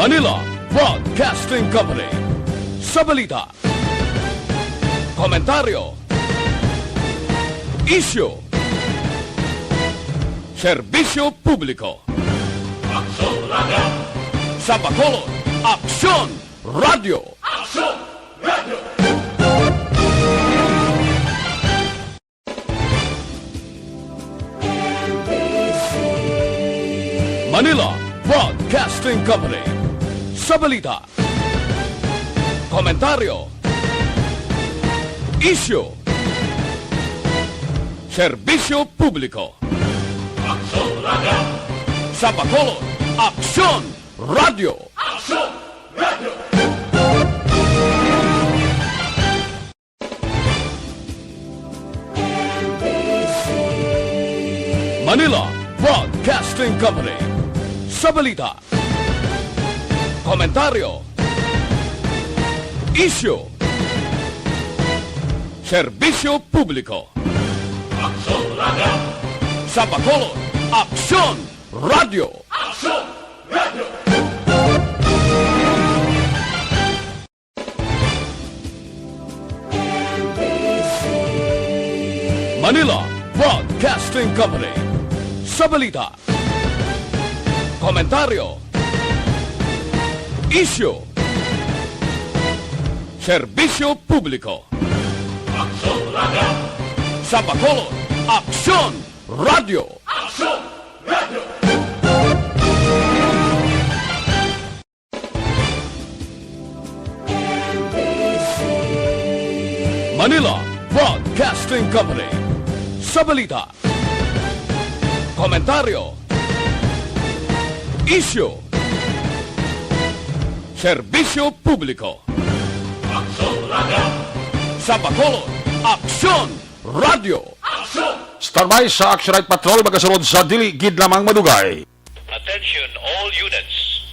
Manila Broadcasting Company. Sa balita, komentaryo, isyu, serbisyo publiko. Aksyon Radio! Sa Bacolod, Aksyon Radio! Aksyon Radio! Manila Broadcasting Company. Sa balita, komentaryo, isyu, serbisyo publiko. Aksyon Radio! Sa Bacolod, Aksyon Radio! Aksyon Radio! Manila Broadcasting Company. Sa balita, komentaryo, isyu, serbisyo publiko. Aksyon Radio! Sa Bacolod, Aksyon Radio! Aksyon Radio! Manila Broadcasting Company. Sa balita, komentaryo, isyu, serbisyo publiko. Aksyon Radio! Sa Bacolod, Aksyon Radio! Aksyon Radio! Manila Broadcasting Company. Sa balita, komentaryo, isyu, serbisyo publiko. Aksyon Radio! Sa Bacolod, Aksyon Radio! Aksyon! Standby sa Action Night Patrol magasunod sa dili gid lamang madugay. Attention all units.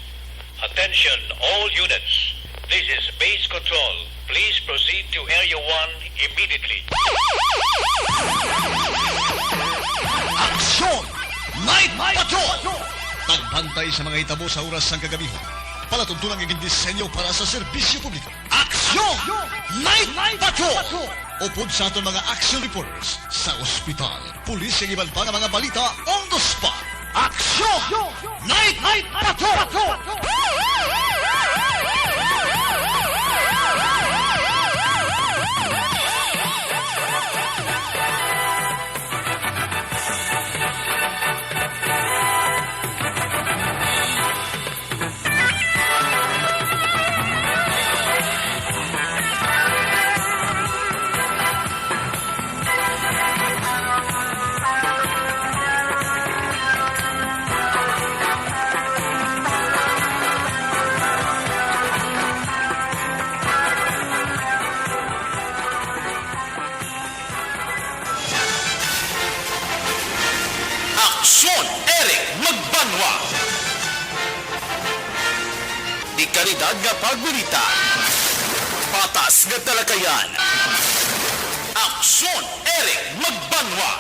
Attention all units. This is base control. Please proceed to Area 1 immediately. Aksyon! Night Patrol! Tagbantay sa mga hitabo sa oras ng kagabihan. Palatuntunang iging disenyo para sa serbisyo publiko. Aksyon! Night Patrol! Upod sa aton mga action reporters sa ospital, pulis ang iban pa ng mga balita on the spot. Aksyon! Night Patrol! Aksyon Eric Magbanwa. Di kalidad nga pagbulita. Patas nga talakayan. Aksyon Eric Magbanwa.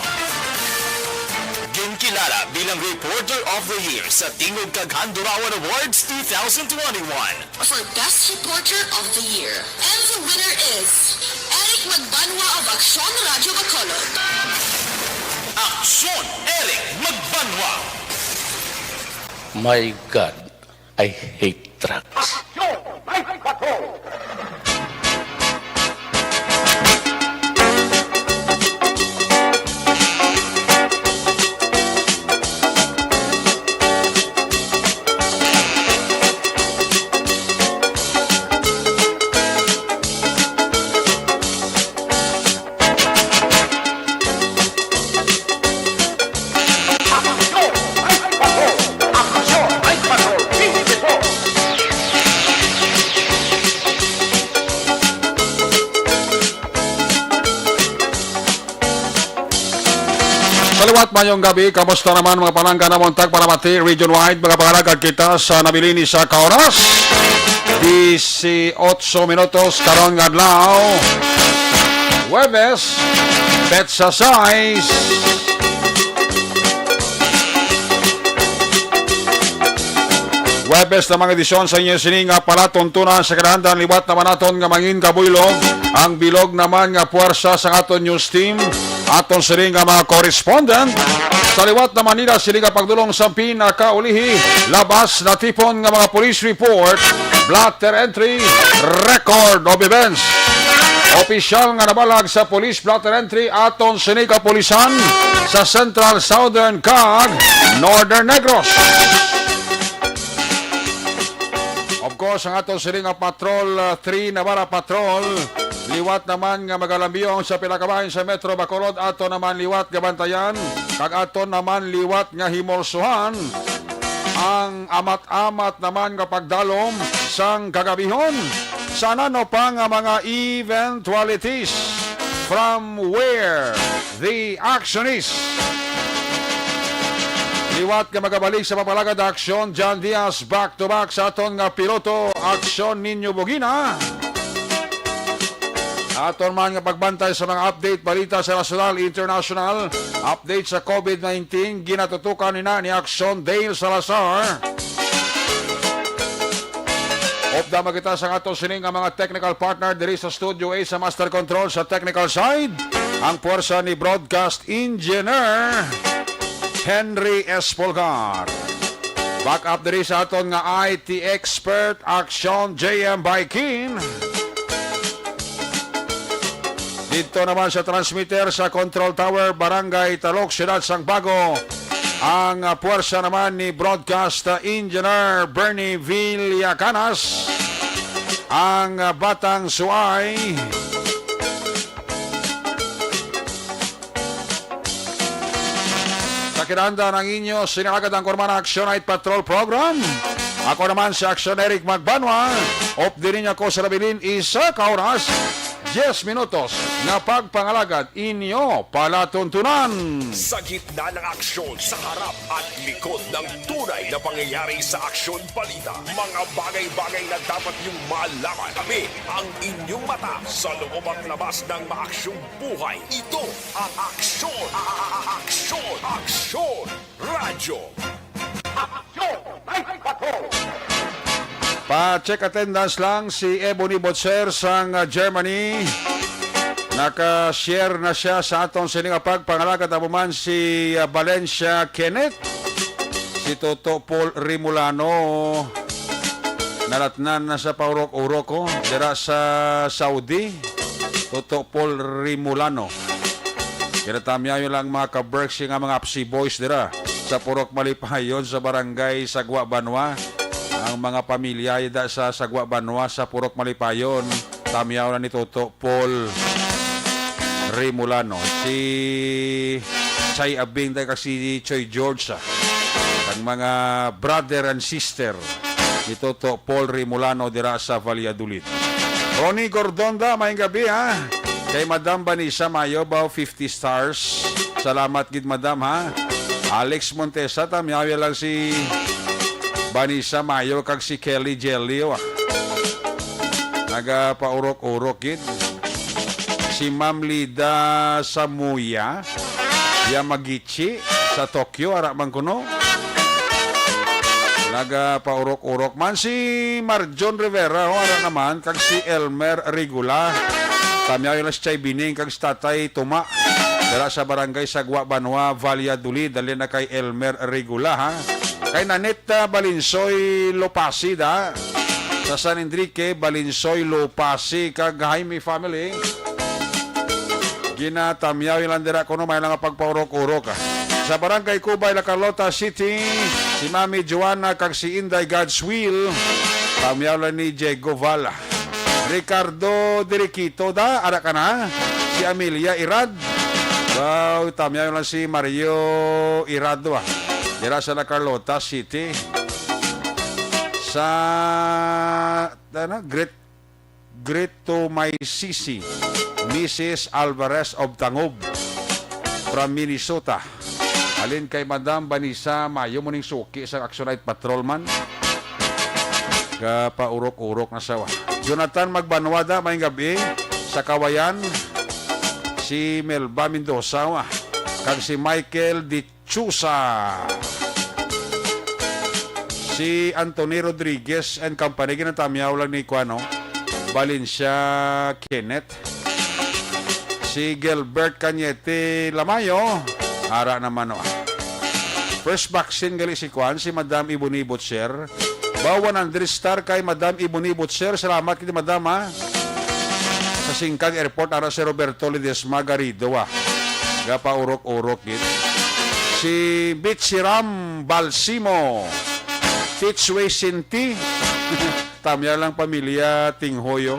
Ginkilala bilang Reporter of the Year sa Tingog kag Handurawan Awards 2021. For Best Reporter of the Year. And the winner is Eric Magbanwa of Aksyon Radio Bacolod. Aksyon Eric Magbanwa. My God, I hate trucks. Salawat mayong gabi, kamusta naman mga palangga na montag para mati region-wide mga pangalagad kita sa nabilini sa kaoras 18 minutos karon nga adlaw Huwebes Petsa Size best na mga edisyon sa inyo sini nga palatuntunan sa kanahandan liwat naman naton nga mangin kabuylog ang bilog naman nga puwersa sa aton news team aton sini nga mga correspondent sa liwat na Manila sini nga pagdulong sa pinakaulihi labas na tipon nga mga police report blatter entry record of events. Opisyal nga nabalag sa police blatter entry aton sini kapulisan sa Central Southern kag Northern Negros. Of course, ang aton sini nga Patrol 3 Navarra Patrol liwat naman nga magalambiyong sa pilakabahin sa Metro Bacolod aton naman liwat nga bantayan kag aton naman liwat nga himolsuhan ang amat-amat naman nga pagdalom sang kagabihon. Sana no pa nga mga eventualities from where the action is. Liwat nga magabalik sa papalagad aksyon, John Diaz back-to-back sa aton nga piloto, aksyon ninyo Bugina. Aton man nga pagbantay sa mga update, balita sa national, international, update sa COVID-19, ginatutukan ni Aksyon Dale Salazar. Opdama kita sa aton sining nga mga technical partner diri sa Studio A sa Master Control sa technical side, ang puwersa ni Broadcast Engineer Henry Espolgar. Back up diri sa aton nga IT expert Aksyon JM Baikin. Dito naman sa transmitter sa Control Tower Barangay Talok, Ciudad Sangbago, ang puwersa naman ni Broadcast Engineer Bernie Villacanas, ang Batang Suay. Sa kinahanda ng inyo, sinakagad ang Kormana Action Night Patrol Program. Ako naman si Action Eric Magbanwa. Op din niya ko sa labilin isa ka oras. 10 minutos na pagpangalagad inyo palatuntunan. Sa gitna ng aksyon, sa harap at likod ng tunay na pangyayari sa aksyon balita, mga bagay-bagay na dapat niyong malaman. Kami ang inyong mata sa loob at labas ng maaksyong buhay. Ito ang Aksyon! Aksyon! Aksyon! Radyo! Aksyon! Night Patrol! Pa-check attendance lang si Ebony Botser sang Germany. Naka-share na siya sa aton sining pagpangalagad abuman si Valencia Kenneth. Si Toto Paul Rimulano nalatnan na sa paurok-urok ko dira sa Saudi. Toto Paul Rimulano. Kinatamyayo lang mga ka-Berks nga mga Apsi Boys dira sa Purok Malipayon sa Barangay Sagwa Banwa. Ang mga pamilya ida sa Sagwa Banwa sa Purok Malipayon, tamyaw na ni Toto Paul Rimulano. Si Chay Abing dahil kasi Choy George ang mga brother and sister ni Toto Paul Rimulano dira sa Valladolid. Ronnie Gordonda, may gabi ha. Kay Madam Vanessa Mayo, bao 50 stars. Salamat gid Madam ha. Alex Montesa, tamyaw lang si Vanessa Mayo kag si Kelly Jelio. Nagapaurok-urok gid. Si Ma'am Lida Samuya Yamagichi sa Tokyo ara man kuno. Nagapaurok-urok man si Marjon Rivera ara naman kag si Elmer Regula. Tamyaw lang si Chay Bining kag si Tatay Tuma. Dara sa Barangay Sagwa Banwa, Valladolid, dali na kay Elmer Regula ha. Kay Naneta Balinsoy Lopasi da sa San Enrique, Balinsoy Lopasi kag Jaime family. Ginatamyaw lang dira kuno may lang pagpaurok-urok ha. Sa Barangay Cubay, La Carlota City, si Mami Joanna kag si Inday God's Will. Tamyaw lang ni Diego Vala. Ricardo Diriquito da, ara ka na. Si Amelia Irad. Wow, tamyaw lang si Mario Irado ah. Dira sa La Carlota City. Sa Greto May Sisi, Mrs. Alvarez of Tangob from Minnesota. Alin kay Madam Vanessa Mayo muning suki sa Action Night Patrolman. Kapaurok-urok na sawa. Jonathan Magbanwada, may gabi sa Kawayan. Si Melba Mendoza kag si Michael Di Chusa Si Anthony Rodriguez and company, ginatamyaw lang ni Kuano, Valencia Kenneth. Si Gilbert Cañete Lamayo, ara naman o. First vaccine gali si Kwan, si Madam Ibuni Butcher. Ba 100 star kay Madam Ibuni Butcher. Salamat kay Madam ha. Sa Singkang Airport, ara si Roberto Ledesma Garrido ha. Gapa urok-urok gid. Si Bitsiram Balsimo. Fitzway Sinti. Tamya lang pamilya Tinghoyo.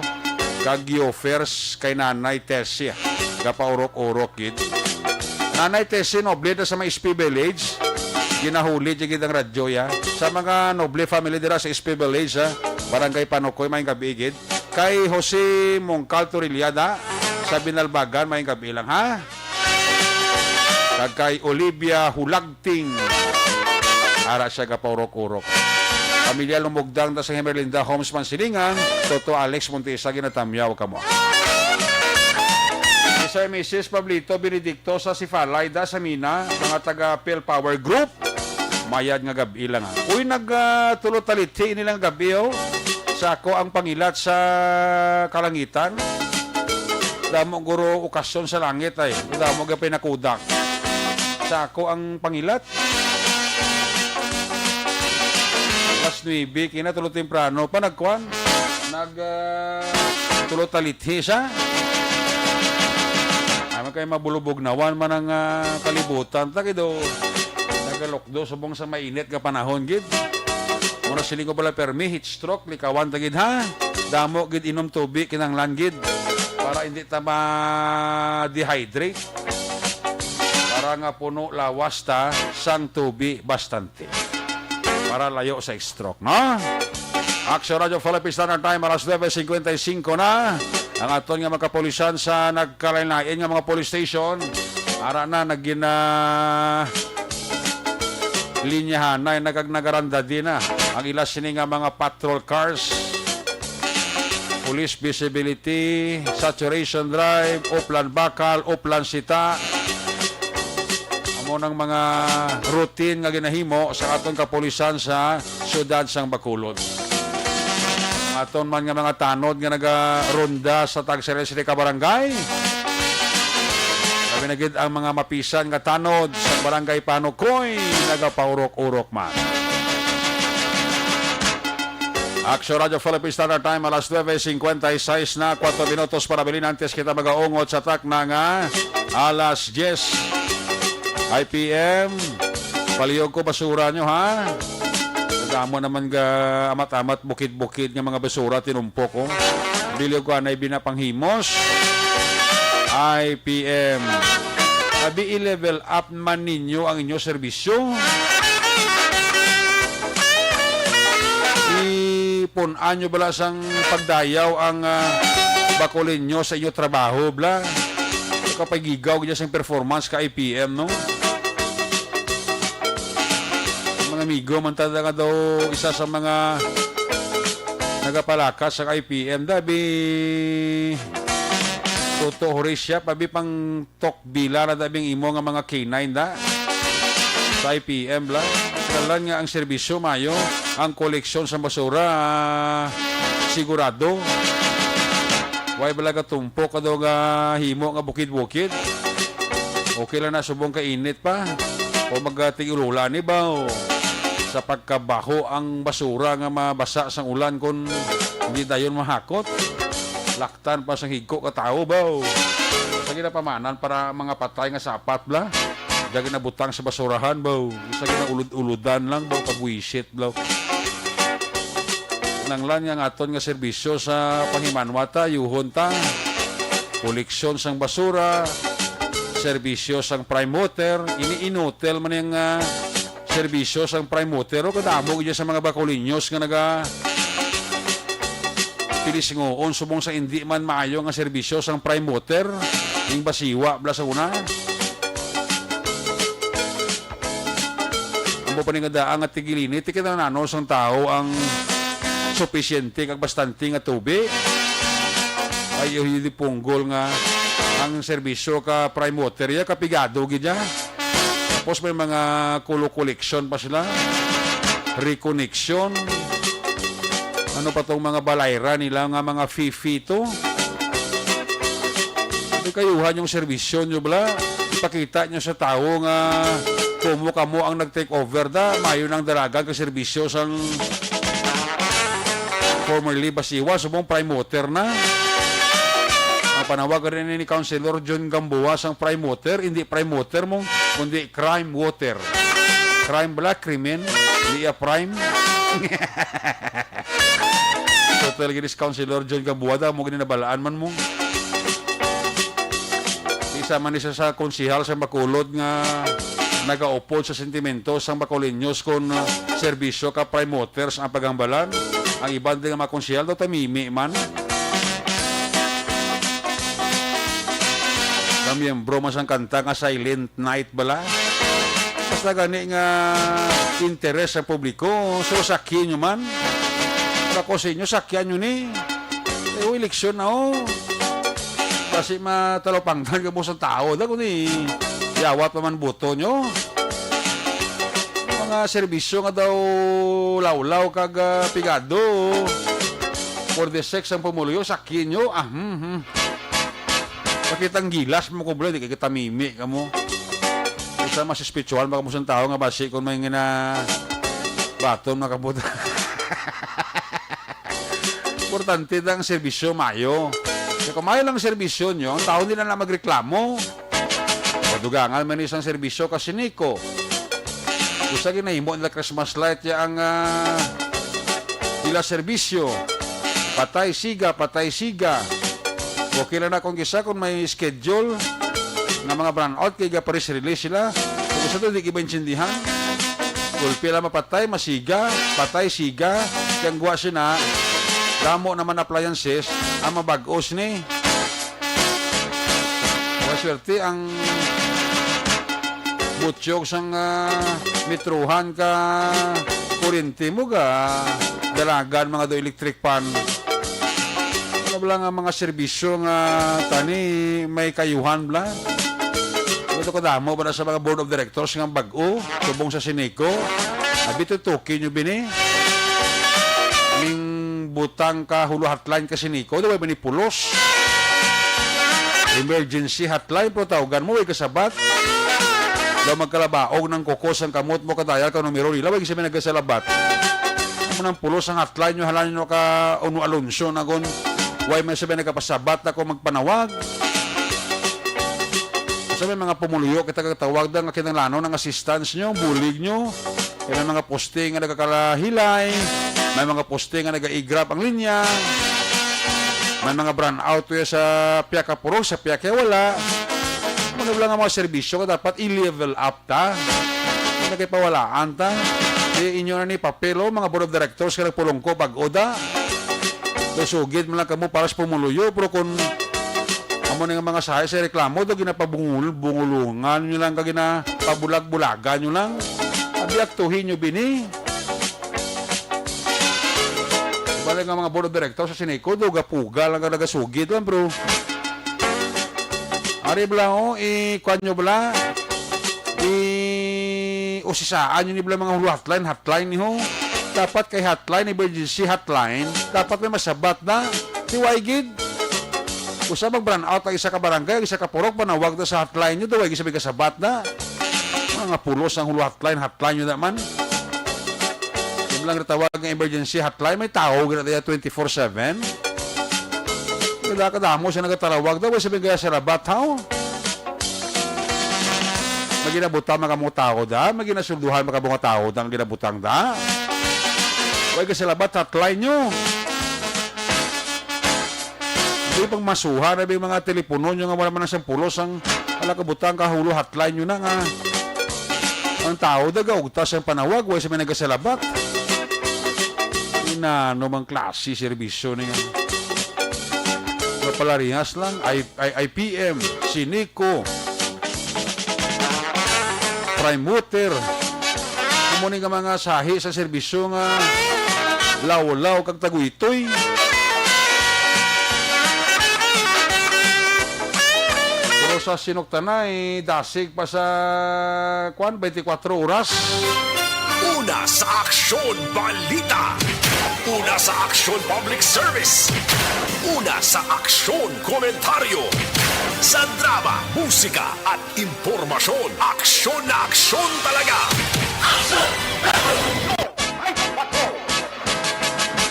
Kagiofers kay Nanay Tessie. Kapaurok-urok gid. Nanay Tessie noble na sa mga SP Village. Ginahuli gid ang radyo ya. Sa mga noble family dira sa SP Village ha. Barangay Panukoy may gabi gid. Kay Jose Mongcal Toriliada sa Binalbagan may gabi lang ha. Kag kay Olivia Hulagting. Ara siya kapaurok-urok. Pamilya Lumugdang da sa Hemerlinda Homes Mansilingan, Toto Alex Montesa ginatamyaw kamo. Isa Mrs. Pablito Benedicto sa Sifalay da sa Mina, mga taga Phil Power Group. Mayad nga gabi lang. Uy nagtulot-taliti nilang gabi sa ako ang pangilat sa kalangitan. Damo guro okasyon sa langit ay. Damo ga pinakudak. Sa ako ang pangilat. Alas 9, kina tulo temprano pa nagkuan. Tulo talithi siya. Ama kay mabulubog nawan man ang kalibutan ta kido. Nagalokdo subong sa mainit nga panahon gid. Mura siling ko pala permi heat stroke likawan ta gid ha. Damo gid inom tubig kinahanglan gid para hindi ta ma-dehydrate. Para nga puno lawas ta sang tubig bastante. Para layo sa stroke, no? Action Radio Philippines Standard Time, alas 9:55 na. Ang aton nga mga kapulisan sa nagkalain-lain nga mga police station. Ara na, naging linyahan na, nagagaranda din na. Ang ilas sini nga mga patrol cars. Police visibility, saturation drive, Uplan Bakal, Uplan Sita. Amo ng mga routine nga ginahimo sa aton kapulisan sa siyudad sang Bacolod. Aton man nga mga tanod nga nagaronda sa tagservisyo ka barangay. Sabi na gid ang mga mapisan nga tanod sa barangay Panukoy nagapaurok-urok man. Action Radio Philippines Standard Time, alas 9:56 na, 4 minutos para bilin antes kita magaungot sa track na nga alas 10 IPM. Paliyog ko basura nyo ha. Damo naman ga amat-amat bukid-bukid nga mga basura tinumpok ko. Biliyog ko anay binapanghimos. IPM. Sabi i-level up man ninyo ang inyo serbisyo. Ipunan nyo bala sang pagdayaw ang bakulin nyo sa inyo trabaho bla. Kapag gigaw ganyan sa performance ka IPM, no? Mga amigo, mantada nga daw isa sa mga nagapalakas sa IPM. Dabi Toto Horacia, pabi pang tokbila na dabing imo nga mga K9 da sa IPM, bla. Kalan nga ang serbisyo mayo, ang koleksyon sa basura sigurado. Way bala ka tumpok ka daw nga himo nga bukid-bukid. Okay lang na subong ka init pa. O magating ulula ni ba o sa pagkabaho ang basura nga mabasa sang ulan kung hindi dayon mahakot. Laktan pa sang higko ka tao ba o. Sa ginapamanan para mga patay nga sapat bla. Dagi na butang sa basurahan ba o. Sa ginaulud-uludan lang ba o pagwisit bla o. Nanglan nga aton nga serbisyo sa panghimanwata, yuhon ta, koleksyon sang basura, serbisyo sang prime water, ini-inutel man yung serbisyo sang prime water, o kadamog dyan sa mga bakolinyos nga naga pilis ngoon, subong sa hindi man maayo nga serbisyo sang prime water, yung basiwa, bla sa una. Ang paningadaan at tigilini, tikita na nanos ang tao ang sufisyente kag bastante nga tubig ay hindi punggol nga ang serbisyo ka prime water ya kapigado gid ya. Tapos may mga kulo collection pa sila reconnection. Ano pa tong mga balayra nila, nga mga fifi to? Hindi kayuhan yung servisyo nyo bala. Ipakita nyo sa tao nga kumo kamo ang nag-take over da. Mayo ng dalagan ka servisyo sang formerly Basiwa. Subong prime water na. Ang panawag rin ni Councilor John Gamboa sang prime water. Hindi prime water mo, kundi crime water. Crime bala, krimen. Hindi prime. Total ginis Councilor John Gamboa da mo ginabalaan man mo. Isa man isa sa konsihal sa Bacolod nga nagaupod sa sentimento sang Bacolinos kon serbisyo ka prime waters ang pagambalan. Ang iban din nga mga konsihal daw tamimi man. Kamiyembro man sang kanta nga Silent Night bala. Basta gani nga interes sa publiko. So sakyan nyo man. Ako sa inyo, sakyan nyo ni. Eleksyon na kasi matalopangdan ka po sa tao. Da kundi, yawat pa man buto nyo. Mga serbisyo nga daw lawlaw kag pigado. For the sex ang pumuluyo, sakyan nyo. Pakitang gilas mo ko bro, di kita mimi ka mo. Isa mas spiritual baka mo sa tao nga basi kung may nga batom na kabuta. Importante ang serbisyo mayo. Kaya kung mayo lang serbisyo nyo, ang tao nila na magreklamo. Padugangan man isang serbisyo kasi niko. Gusto ginahimo nila Christmas light ya ang ila serbisyo. Patay siga, patay siga. Okay lang na kung gisa kung may schedule na mga brownout kaya paris release sila. Kung gusto ito, di kiba insindihan. Gulpi lang mapatay, masiga, patay siga. Kaya ang guwa siya na damo naman appliances ang mabagos ni. Swerte ang butsyok sang mitruhan ka kuryente mo ga dalagan mga do electric pan. Ano bala nga mga serbisyo nga tani may kayuhan bla. Ito ko damo para sa mga board of directors nga bag-o tubong sa Sineco. Abi tutukin nyo bini. Ning butang ka hulu hotline kasi niko, daw ba ni pulos? Emergency hotline pro tawagan mo ay kasabat. Daw magkalabaog ng kokos ang kamot mo kadayal ka numero nila, wag sabi nagasalabat. Amo nang pulos ang hotline nyo halan nyo ka Uno Alonso na gon. Why may sabi nagkapasabat ako magpanawag. Sabi mga pumuluyo kita katawag da nga kinang lano ng assistance nyo, bulig nyo. Kaya may mga posting nga nagkakalahilay. May mga posting nga nag-i-grab ang linya. May mga brownout sa piyaka puro, sa piyaka wala. Ano lang ang mga serbisyo ka dapat i-level up ta. Kung nagkipawalaan ta. Inyo na ni papelo, mga board of directors ka nagpulong ko pag-oda. Sugid mo lang kamo para sa pumuluyo. Pero kung amo nga mga sahay sa reklamo, do ginapabungulungan nyo lang, kaginapabulag-bulagan nyo lang. Abiaktuhin nyo bini. Bala nga mga board of directors sa Sineco, do gapuga lang ka nagasugid lang bro. Ari bala kwan nyo bala, usisaan nyo ni bala mga hulu hotline ni ho. Dapat kay hotline, emergency hotline, dapat may masabat na. Tiwaigid. Usa mag-brownout ang isa ka barangay, isa ka purok, panawag na sa hotline nyo, daw ay sabi kasabat na. Mga pulos ang hulu hotline nyo naman. Lang natawag ng emergency hotline, may tao gina 24/7. Kaya kadamo siya nagtatawag daw, sabi kaya sa rabat how? Maginabuta mga tao da, maginasulduhan mga tao da, ang ginabutang da. Huwag ka sa labat hotline nyo. Hindi pang masuha na yung mga telepono nyo nga wala man ng pulos ang alakabutang kahulo hotline nyo na nga. Ang tao da, gaugtas ang panawag, huwag sabi nagasalabat. Na namang klase serbisyo niya. Palarias lang, IPM, Sineco, Prime Water. Kumunin ka mga sahi sa serbisyo nga law-law kag taguytoy. Pero sa sinuktanay, dasig pa sa 24 oras. Una sa aksyon! Aksyon Balita. Una sa Aksyon Public Service. Una sa Aksyon Komentaryo. Sa drama, musika at impormasyon. Aksyon na aksyon talaga.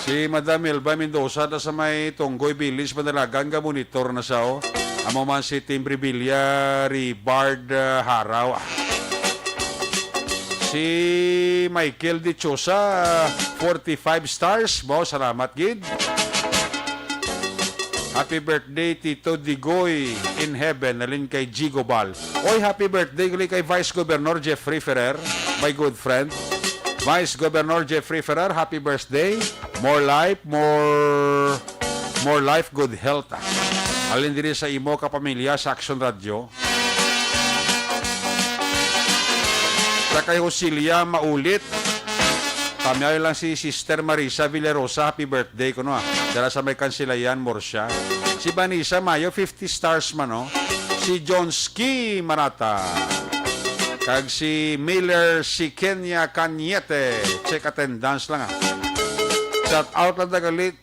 Si Madam Elba Mendoza na sa may Tunggoy Village, Madalagan, ka monitor na siya, oh. Amo man si Timbre Villa, Ribard Haraw. Si Michael De Chosa, 45 stars. Bo, salamat, gid. Happy birthday, Tito Digoy in heaven, nalin kay Gigo Bal. Oy, happy birthday gali kay Vice Governor Jeffrey Ferrer, my good friend. Vice Governor Jeffrey Ferrer, happy birthday. More life, more life, good health. Alin diri sa imo kapamilya sa Action Radio. Sa kay Josilia Maulit. Kamay lang si Sister Marisa Villarosa, happy birthday ko no. Dala sa may Kansilayan, Morsya. Si Vanessa Mayo, 50 stars man no. Si John Ski Marata. Kag si Miller si Kenya Kanyete. Check attendance lang Shout out lang dagalit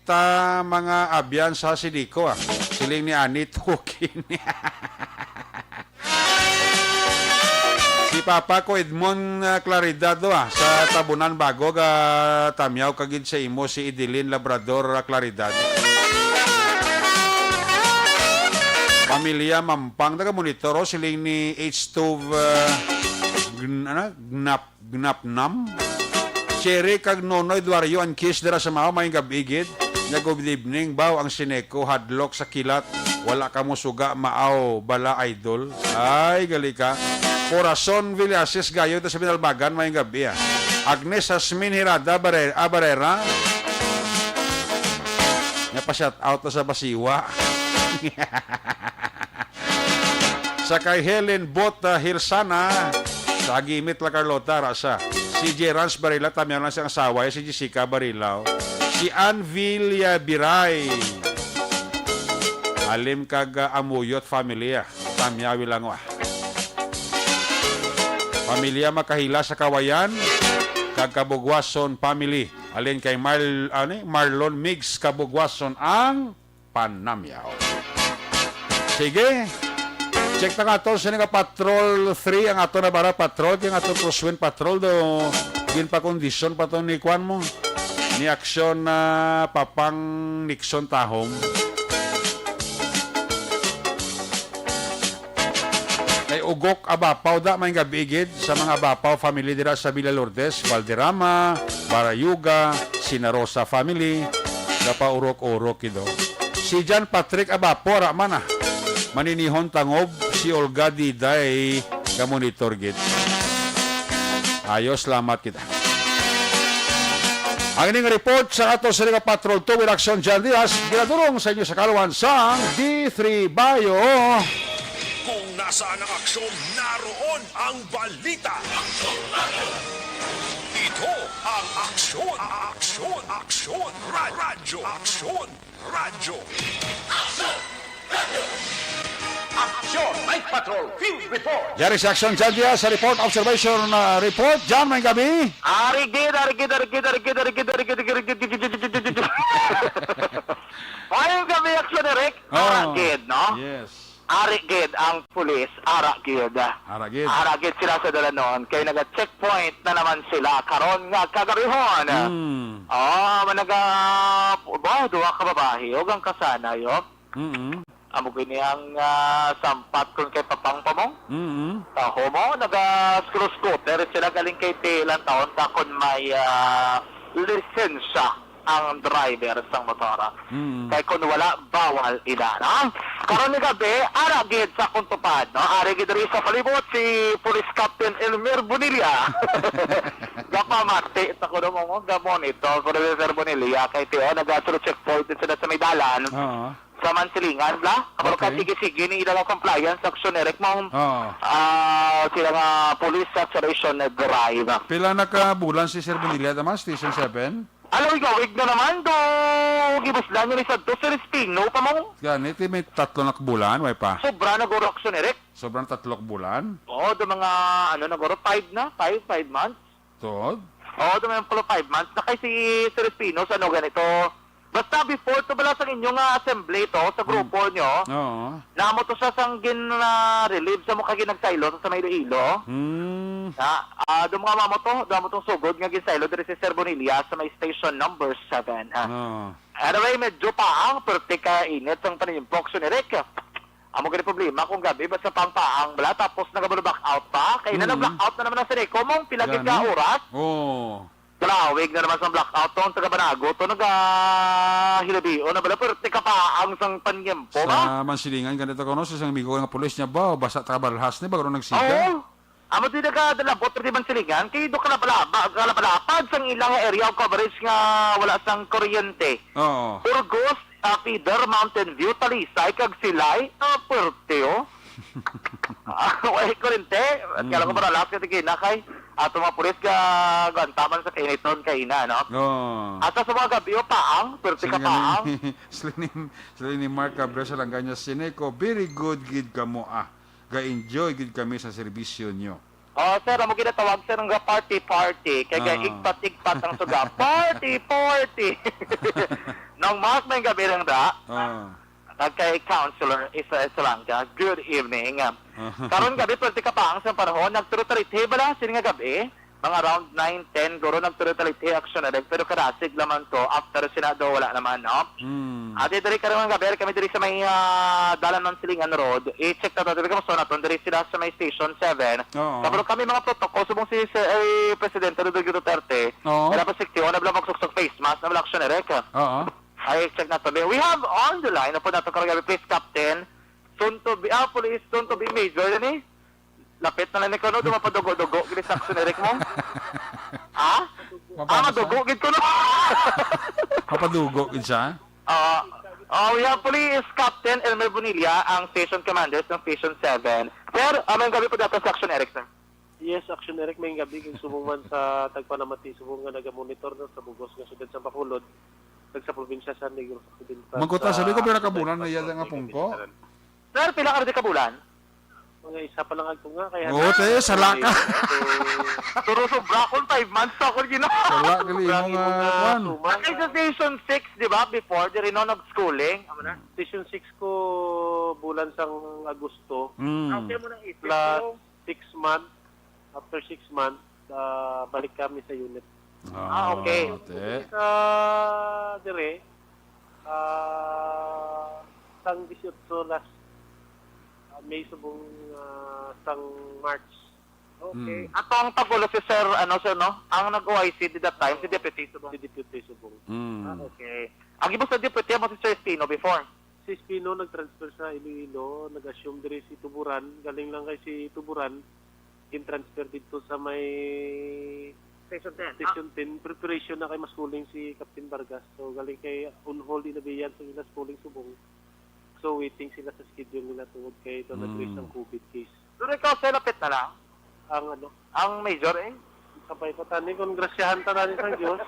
mga abyan sa Siliko Siling ni Anit Hukin. Si Papa ko Edmond Claridad sa Tabunan Bago tamyaw kagid sa imo si Idilin Labrador Claridad. Pamilya Mampang taga monitor siling ni H2 Gnapnam. Cherry kag Nonoy Duario and Kiss dira sa mga may gabigid. Good evening baw ang Sineko hadlock sa kilat. Wala ka mo suga maaw bala idol. Ay gali ka. Corazon Villases gayo sa Binalbagan may gabi Agnes Asmin Hirada Barrera. Nya pa shout out sa Basiwa. Sa kay Helen Bota Hilsana sa Agimit La Carlota Rasa. Si Gerans Barila tamyan lang siyang asawa si Jessica Barilao. Si Anvilia Biray. Alim kag Amuyot familia. Tamyawi lang Pamilya Makahila sa Kawayan. Kag Kabugwason family. Alin kay Marlon Migs Kabugwason ang Panamyaw. Sige. Check na nga ito sa nga Patrol 3 ang ato na bara patrol yung ato crosswind patrol do gin pa kondisyon pa to ni Kwan mo ni aksyon na Papang Nixon Tahom. Kay Ugok Abapaw da may gabigid sa mga Abapaw family dira sa Villa Lourdes, Valderrama, Barayuga, Sinarosa family, Urok-Urok ido. Si John Patrick Abapo man maninihon tangob si Olga Diday ka-monitor gid. Ayos, salamat kita. Ang ining report sa ato sa Liga Patrol 2 with Action John Diaz, ginadurong sa inyo sa kaluwan sang D3 Bayo. Kung nasaan ang aksyon, naroon ang balita. Ito ang Aksyon, Aksyon, Aksyon, Radyo, Aksyon, Radyo. Aksyon Night Patrol Field Report. Jerry sa Action John Diaz sa report, observation report. John, may gabi. Arigid. Mayong gabi, Aksyon Eric. Arigid, no? Yes. Arigid ang pulis. Aragid. Aragid. Aragid sila sa dala noon. Kaya naga-checkpoint na naman sila. Karon nga kagabihon. Duwa ka babae. Huwag ang kasanayo. Amo ganiyang sampat kung kay Papang Pamong. Taho mo, naga-scooter sila galing kay Telan taon takon may lisensya ang driver sang motora. Kaya kung wala, bawal ila. No? Karon ni gabi, aragid sa kuntupad. No? Aragid rin sa palibot si Police Captain Elmer Bonilla. Gapamati, sa kuno mo, gamon ito, Elmer Bonilla, kay Teo, nag-asuro checkpoint din sila sa may dalan. Sa Mansilingan, kapag sige-sige ni ilang compliance action Eric mo sila nga police saturation na drive. Pila nakabulan si Sir Bonilla naman, Station 7? Alam ikaw, wig na naman do gibuslan nyo ni sa do Sir Espino pa mo. Ganit, may 3 bulan, way pa. Sobra naguro action Eric. Sobrang 3 bulan? Oo, do mga naguro 5 months. Tod? Oo, dumayan pala 5 months. Na kay si Sir Espinos, ano ganito. Basta before to bala sa inyong assembly to, sa grupo nyo, Oo. namo to siya sang relieve sa mukha ginagsaylo sa may Iloilo. Dumama mo to sugod nga ginsaylo diri si Sir Bonilla sa may station number 7. Oo. Anyway, medyo paang, perti ka init ang panimpok ni Rick. Amo gani problema kung gabi basta pang paang bala tapos nag-black out pa. Kaya na black out na naman ang Rico mong pilagin ka oras. Oo. Kalawig na naman sa blackout to, taga Banago to, nag-hilabio na bala, pero tika pa ang sang panyempo ba? Sa Mansilingan, ganito ko, no? Sa isang amigo ng pulis niya ba, basta trabalhas ni, bago nagsiga. Oo. Amo di nagadalabot, di man silingan, kaya doon kalapalapad sang ilang area of coverage nga wala sang kuryente. Oo. Burgos, Feeder, Mountain View, Talisay, kag Silay, perte, oh. Wala kuryente, at kala ko para lahat ka tigina kay, ato mga pulis ka gantaman sa kainiton kaina, no? Oo. Ata sa mga gabi, paang, perte ka paang. Sila ni Mark Cabrera sa langgan niya, Sineco, very good gid kamo ga-enjoy gid kami sa serbisyo nyo. Oh, sir, amo ginatawag sir nga party. Kaya igpat-igpat ang suga. Party! Nang mas may gabi lang da, kay Counselor Isa Esalanga, good evening. Karon gabi, pwede ka pa ang sa panahon, nagturutalite ba lang sila nga gabi? Mga around 9-10, guro nagturutalite action na rin, pero karasig naman to, after sinado wala naman, no? Ate, diri ka rin mga gabi, kami diri sa may dalan ng Silingan Road, i-check na to, diri ka mo na to, diri sila sa may Station 7. Kapag kami mga protocol, subong si Presidente Rodrigo Duterte, wala pa 61, nabla magsuksok face mask, nabla action na rin ka. Oo. I check na to. We have on the line, po na to karagabi, please, Captain, soon to be, police, soon to be major, yan eh. Lapit na lang ni Kono, dumapadugo-dugo, gini sakso ni Rick mo. Madugo, gid ko no. Papadugo gid siya? We have police Captain Elmer Bonilla, ang station commanders ng Station 7. Sir, amang gabi po dapat sa Action Eric, sir. Yes, Action Eric, may gabi kung subungan sa Tagpanamati, subungan nagamonitor na sa Bugos nga sudad sa Bacolod, sa probinsya sa Negros Occidental. Magkuta, sabi ko, pila kabulan na yan nga pungko. Sir, pila ka rin kabulan? Mga isa pa lang agto nga, kaya... Oo, te, sala ka. Turo sobra akong 5 months ako ginawa. Sala, gali mo nga, Juan. Ay, sa Station 6, di ba, before, di rin ako nag-schooling. Station 6 ko bulan sang Agosto, Okay mo nang isip plus ko. 6 months, after 6 months, balik kami sa unit. Okay. Te. Sa dire, sang 18 last May subong sang March. Okay. Ato ang tagulo si Sir, sir, no? Ang nag-OIC at that time, si Deputy Subong. Si Deputy Subong. Okay. Ang ibo sa Deputy mo si Sir Espino before? Si Espino nag-transfer sa Iloilo, nag-assume dire si Tuburan, galing lang kay si Tuburan, in-transfer dito sa may Station 10. Station 10. Preparation na kay maschooling si Captain Vargas. So galing kay on hold inabiyan sa ila schooling Subong. So waiting sila sa schedule nila tungod kay ito nag-raise ang COVID case. Doon ikaw sa lapit na lang? Ang Ang major eh? Kapay pa tani, kung grasyahan ta natin sa Diyos,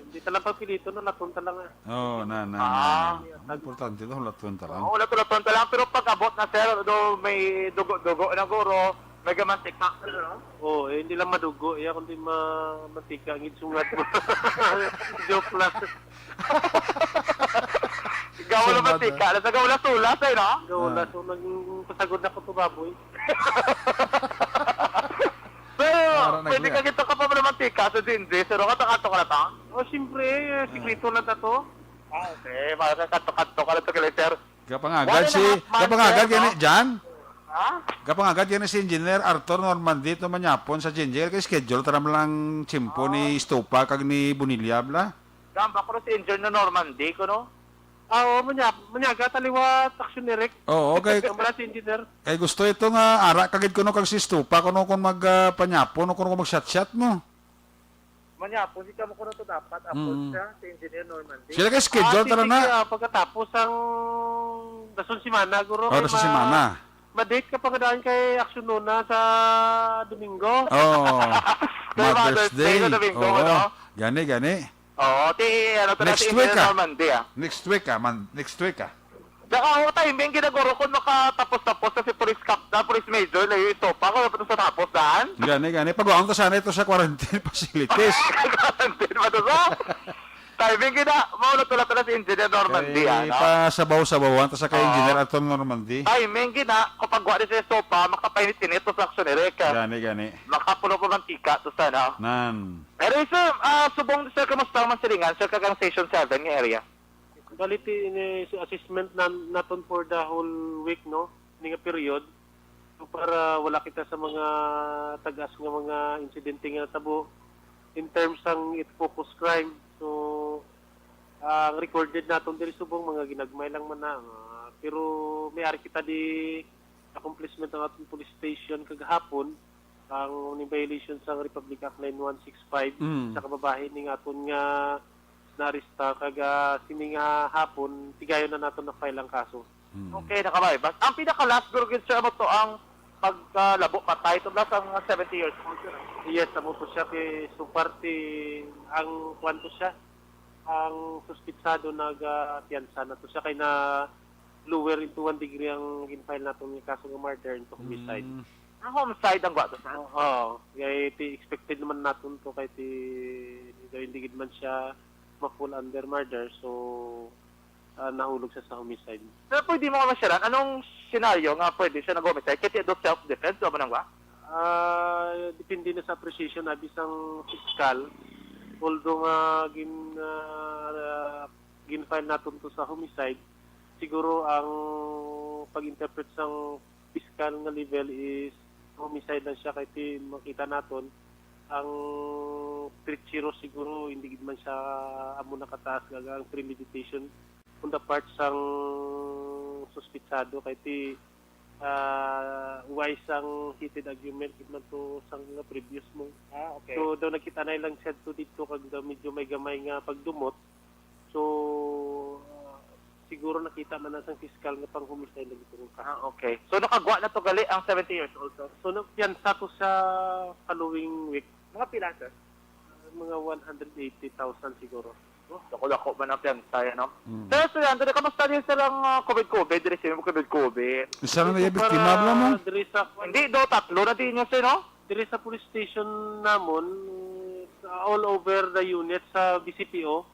hindi talang pagpilito na latunta lang Oo, importante ito, latunta lang. Oo, latunta lang. Pero pag abot na sir, do may dugo na guro, may gamantik pa. Oo, hindi lang madugo. Kundi matika ang itsungat mo. Joke lang. Gawala mantika. Nasa gawala sulas eh, no? Gawala. So, nagpasagod na ko ito baboy. Pero, pwede ka kita ka pa pala mantika sa Jinji. Pero kato-kato ka na ta? O, siyempre, sikrito na tato. Okay, para kato-kato ka na ito kay sir. Kapangagad yan Jan? Ha? Kapangagad yan si Engineer Arthur Normandy ito manyapon sa Ginger. Kaya schedule, taram lang chimpo ni Stupa kag ni Bonilla, bla? Gamba ko si Engineer Normandy ko, no? Oo, manyaga, taliwa, Action Eric. Oo, okay. Kamala si Engineer. Kaya gusto ito nga, ara kagid ko no kag si Stupa, kuno kung magpanyapon, kuno kung mag-shot-shot mo. Manya, hindi ka mo ko na ito dapat. Apos siya, si Engineer Normandy. Sila kay schedule, tara na. Pagkatapos ang Dason Simana, guro. Oo, Dason Simana. Ma-date ka pagkadaan kay Action Nuna sa Domingo. Oo. Mother's Day. Domingo, Oo. no? Gani. Oo, Next week Normandy, Next week Saka ako timing ginaguro ko makatapos-tapos sa si Police Captain, Police Major, layo ito pa ko dapat sa tapos daan. Gani. Pag-uang to sana ito sa quarantine facilities. Quarantine ba to sa? Timing gina, mauna tula-tula si Engineer Normandy, Kay ano? pasabaw-sabawan to sa kay Engineer Atom Normandy. Timing gina, kapag wala sa sopa, makapainit-init to sa aksyon ka. Gani. Makapuno po ng tika to sana. Nan. Pero sir, subong sir, kamusta man silingan, sir, kagang Station 7 ng area? Quality in assessment naton for the whole week, no? Ni nga period. So, para wala kita sa mga tagas nga mga insidente nga tabo in terms ng it focus crime. So, ang recorded naton diri subong mga ginagmay lang man na. Pero may ari kita di accomplishment ng ating police station kagahapon ang ni violation sa Republic Act 9165 sa kababahin ning aton nga narista kaga sininga hapon tigayon na nato na file ang kaso. Okay, nakamay. Ang pinaka-last gurugin sir mo to ang paglabo patay to last ang 70 years old sir. Yes, amo to siya kay suparte ang kwanto siya ang suspitsado nag-piyansa na to siya kay na lower into 1 degree ang ginfile nato ng kaso ng murder into homicide. Ang homicide ang gwato sir. Oo. Kaya expected naman natin to kay hindi gid man siya ma-full under murder, so nahulog siya sa homicide. Pero pwede mo ka masyaran, anong senaryo nga pwede siya nag-homicide? Kasi ito self-defense, o ba nang ba? Depende na sa appreciation na bisang fiskal. Although gin-file natin to sa homicide, siguro ang pag-interpret sang fiskal nga level is homicide lang siya kaya makita natin ang treacherous siguro hindi gid man siya amo nakataas gaga ang premeditation on the part sang suspitsado kay wise ang heated argument gid man to sang previous mo. Okay. So daw nakita na lang said to dito kag medyo may gamay nga pagdumot. So siguro nakita man na sang fiscal nga pang homicide lagi to ka. Okay. So nakagwa na to gali ang 70 years old sir. So piyansa to sa following week. Mga pila sir? Mga 180,000 siguro. Dako-dako ba na piyansa no? Sir, Andres, kamusta din sir ang COVID-COVID? Dire sila mo COVID-COVID. Isa na yung biktimabla mo? Hindi, tatlo na din yun sir, no? Dire sa police station namon, all over the unit sa BCPO,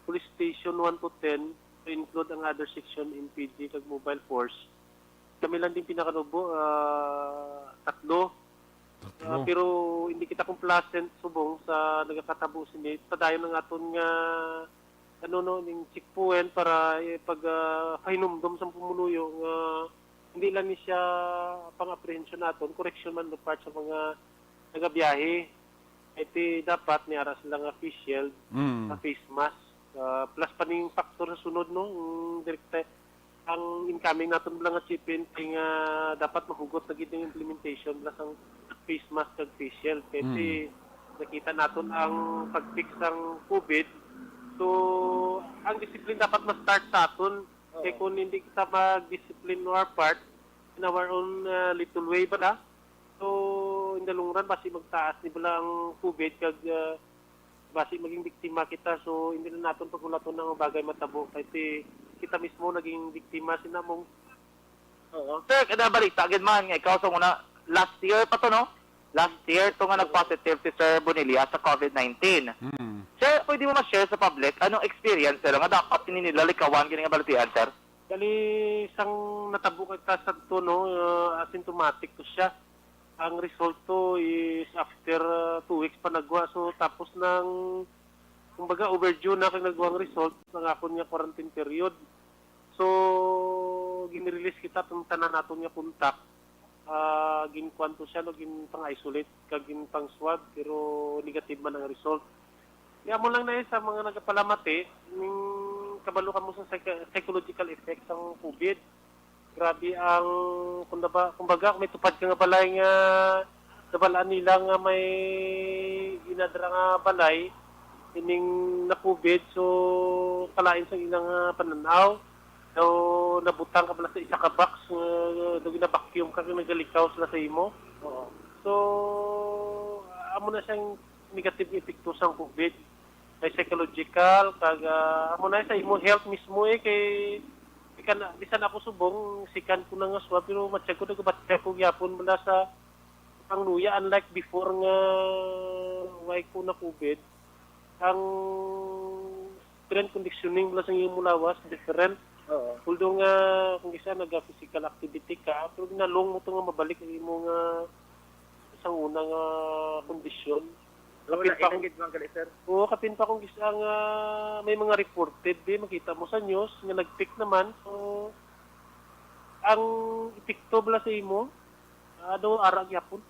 police station 1 to 10, to include ang other section in PG kag mobile force. Kami lang din pinakanubo, tatlo. Pero hindi kita complacent subong sa nagakatabo sinit. Padayon ng aton nga ning checkpoint para pag pahinumdom sa pumuluyo nga hindi lang ni siya pang-apprehension naton, correction man no part sa mga nagabiyahe. Iti dapat niara sila nga face shield, face mask, plus pa ning factor sa sunod no, direkta ang incoming naton lang nga chipin nga dapat mahugot na gid yung implementation plus ang face mask kag face shield kasi nakita naton ang pag-fix ng COVID. So ang discipline dapat ma-start sa aton kay kung hindi kita mag-discipline no our part in our own little way ba na. So in the long run basi magtaas ni bala ang COVID kag basi maging biktima kita, so hindi na naton pagulaton ng bagay matabo kasi kita mismo naging biktima sinamong. Oo. Sir, kada balita agad man nga ikaw sa muna last year pa to no? Last year to nga nag-positive si Sir Bonilla sa COVID-19. Sir, pwede mo ma-share sa public anong experience sir nga dapat nilalikawan gini nga balitian sir? Dali sang natabo ka sa to no, asymptomatic to siya. Ang result to is after 2 weeks pa nagwa, so tapos ng kumbaga overdue na kang nagwa ang result ng akon nga quarantine period. So ginrelease kita tong tanan naton nga contact. Ginkuan to siya no, gin pang-isolate kag gin pang-swab pero negative man ang result. Kaya mo lang na sa mga nagapalamati ning kabalo ka mo sa psychological effects ng COVID. Grabe ang kumbaga may tupad ka nga balay nga nabalaan nila nga may inadra nga balay ining na COVID, so kalain sa ilang pananaw daw nabutang ka pala sa isa ka box daw gina-vacuum ka kung nagalikaw sila sa imo. So amo na siyang negative epekto sa COVID kay psychological kag amo na sa imo health mismo kay bisan ako subong, sikan ko na nga swab, pero matsyag ko nagabatya ko gyapon mula sa pangluya, unlike before nga way ko na COVID, ang different conditioning mula sa iyong mulawas, different. Although nga, kung isa nag-physical activity ka, pero ginalong mo ito nga mabalik ang imo nga isang unang kondisyon. Kapin pa kung isa nga may mga reported, makita mo sa news, nga nag-pick naman. So, ang epekto bala sa imo, arag yapon.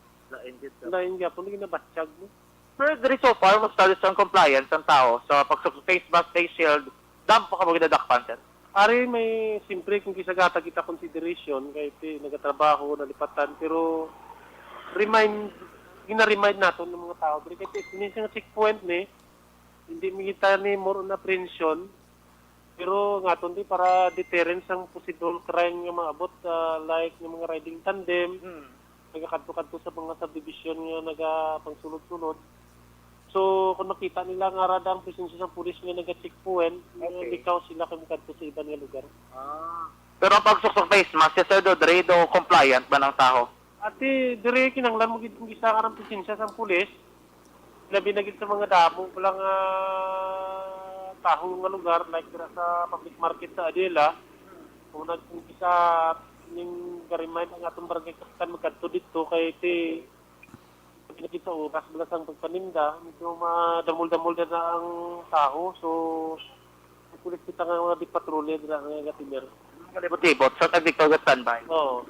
Lain yapon, ginabatsyag mo. Pero diri so far, mas studies ang compliance ng tao sa pag-face mask, face shield, dam pa ka mo ginadakpan, sir. Ari may simpre kung kisagata kita consideration kahit nagatrabaho, nalipatan, pero gina-remind natin ng mga tao. Pero kahit minsan nga checkpoint ni, hindi makita ni more on apprehension, pero nga di para deterrence ang possible crime nga maabot, like ng mga riding tandem, nagakadto-kadto sa mga subdivision nga nagapangsulod-sulod. So, kung makita nila nga rada ang presensya ng pulis nga nag-checkpoint, likaw sila kamukadto sa ibang nga lugar. Pero ang pagsuksok face mask, sir, do compliant ba ng tao? Ati, dire kinanglan mo gitong gisa ka ng presensya sa pulis, labi na gid sa mga damo, walang tahong nga lugar, like sa public market sa Adela, kung nag-gisa ning ga-remind ang atong barangay kapitan magkadto dito, kay pinagit sa oras, balas ang pagpaninda, medyo madamol-damol na ang taho, so pulis kita nga di patrolya nila nga gatimer. Kalibot-libot, so nag-dictor ka standby. Oo.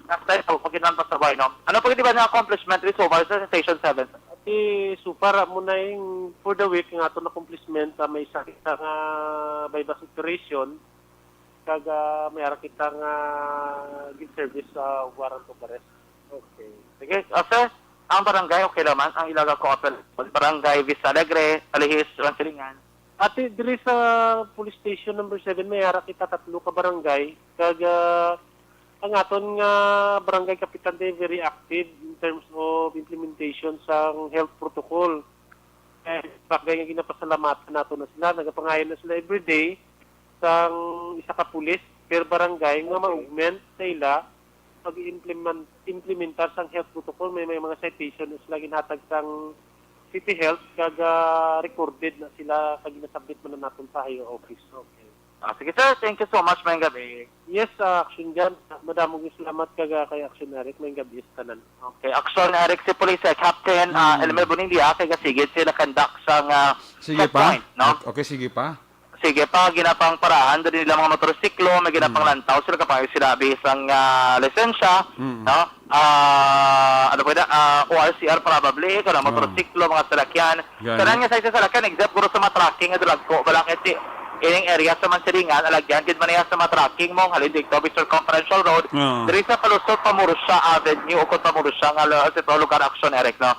Last time, pag kinanpas sa buhay, no? Ano pag di ba na accomplishment so far sa Station 7? Ati, super mo na yung for the week nga ito na accomplishment, may sakit nga bypass operation, kaga may ara kita nga give service sa warrant of arrest. Okay. Sige, sir, ang barangay, okay naman, ang Ilaga Coopel, barangay Vista Alegre, Alihis, Ransilingan. Ati, diri sa police station number 7, may ara kita 3 ka barangay, kaga ang aton nga barangay kapitan day very active in terms of implementation sa health protocol. Bagay nga ginapasalamatan nato na sila, nagapangayon na sila everyday sa isa ka pulis per barangay nga ma-augment sa ila pag-implementar sa health protocol. May mga citation na sila ginhatag sang city health kaga recorded na sila kag ginasubmit man na naton sa higher office. Okay. Sige sir, thank you so much, mayang gabi. Yes, action dyan. Madamong salamat kaga kay Action Eric, mayang gabi sa tanan. Okay, Action Eric si Police Captain Elmer Bonilla, kay kasigit sila conduct sang Sige pa? checkpoint, no? Okay, sige pa. Sige pa, ginapang parahan, doon nila mga motorsiklo, may ginapang lantaw, sila kapag sinabi isang lisensya, no? Ano po ORCR probably, kung motorsiklo, mga salakyan. Kailangan nga sa isa salakyan, except guro sa mga tracking, adulag ko, walang kasi ining area sa Mansilingan, alagyan, kid man sa mga tracking mo, halin dito, Mr. Conferential Road, diri sa Palusot, Pamurusya Avenue, o kung Pamurusya, nga lugar Action, Eric, no?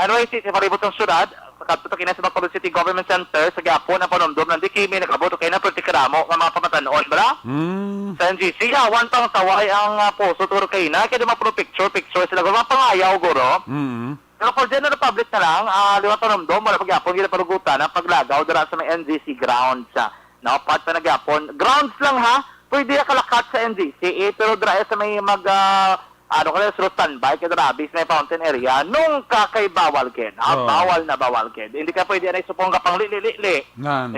Anyway, si Maribot ng Syudad, pagkatuto kina sa Bacolod City Government Center, sa Gapon, ang panomdom, nandi kimi, nagkabuto kayo na pertikaramo, nga mga pamatanoon, bala? Sa NGC, awan pang saway ang poso, turo kayo na, kaya di mga picture sila, mga pangayaw, guro. Pero for general public na lang, liwat panomdom, wala pagyapon, gila parugutan, ang paglagaw, dara sa may NGC grounds, part na nagyapon. Grounds lang ha, pwede na kalakat sa NGC, pero dara sa may standby, kaya drabis na fountain area, nung kakay bawal ken, bawal ken. Hindi ka pwede na isupong ka pang li. Hindi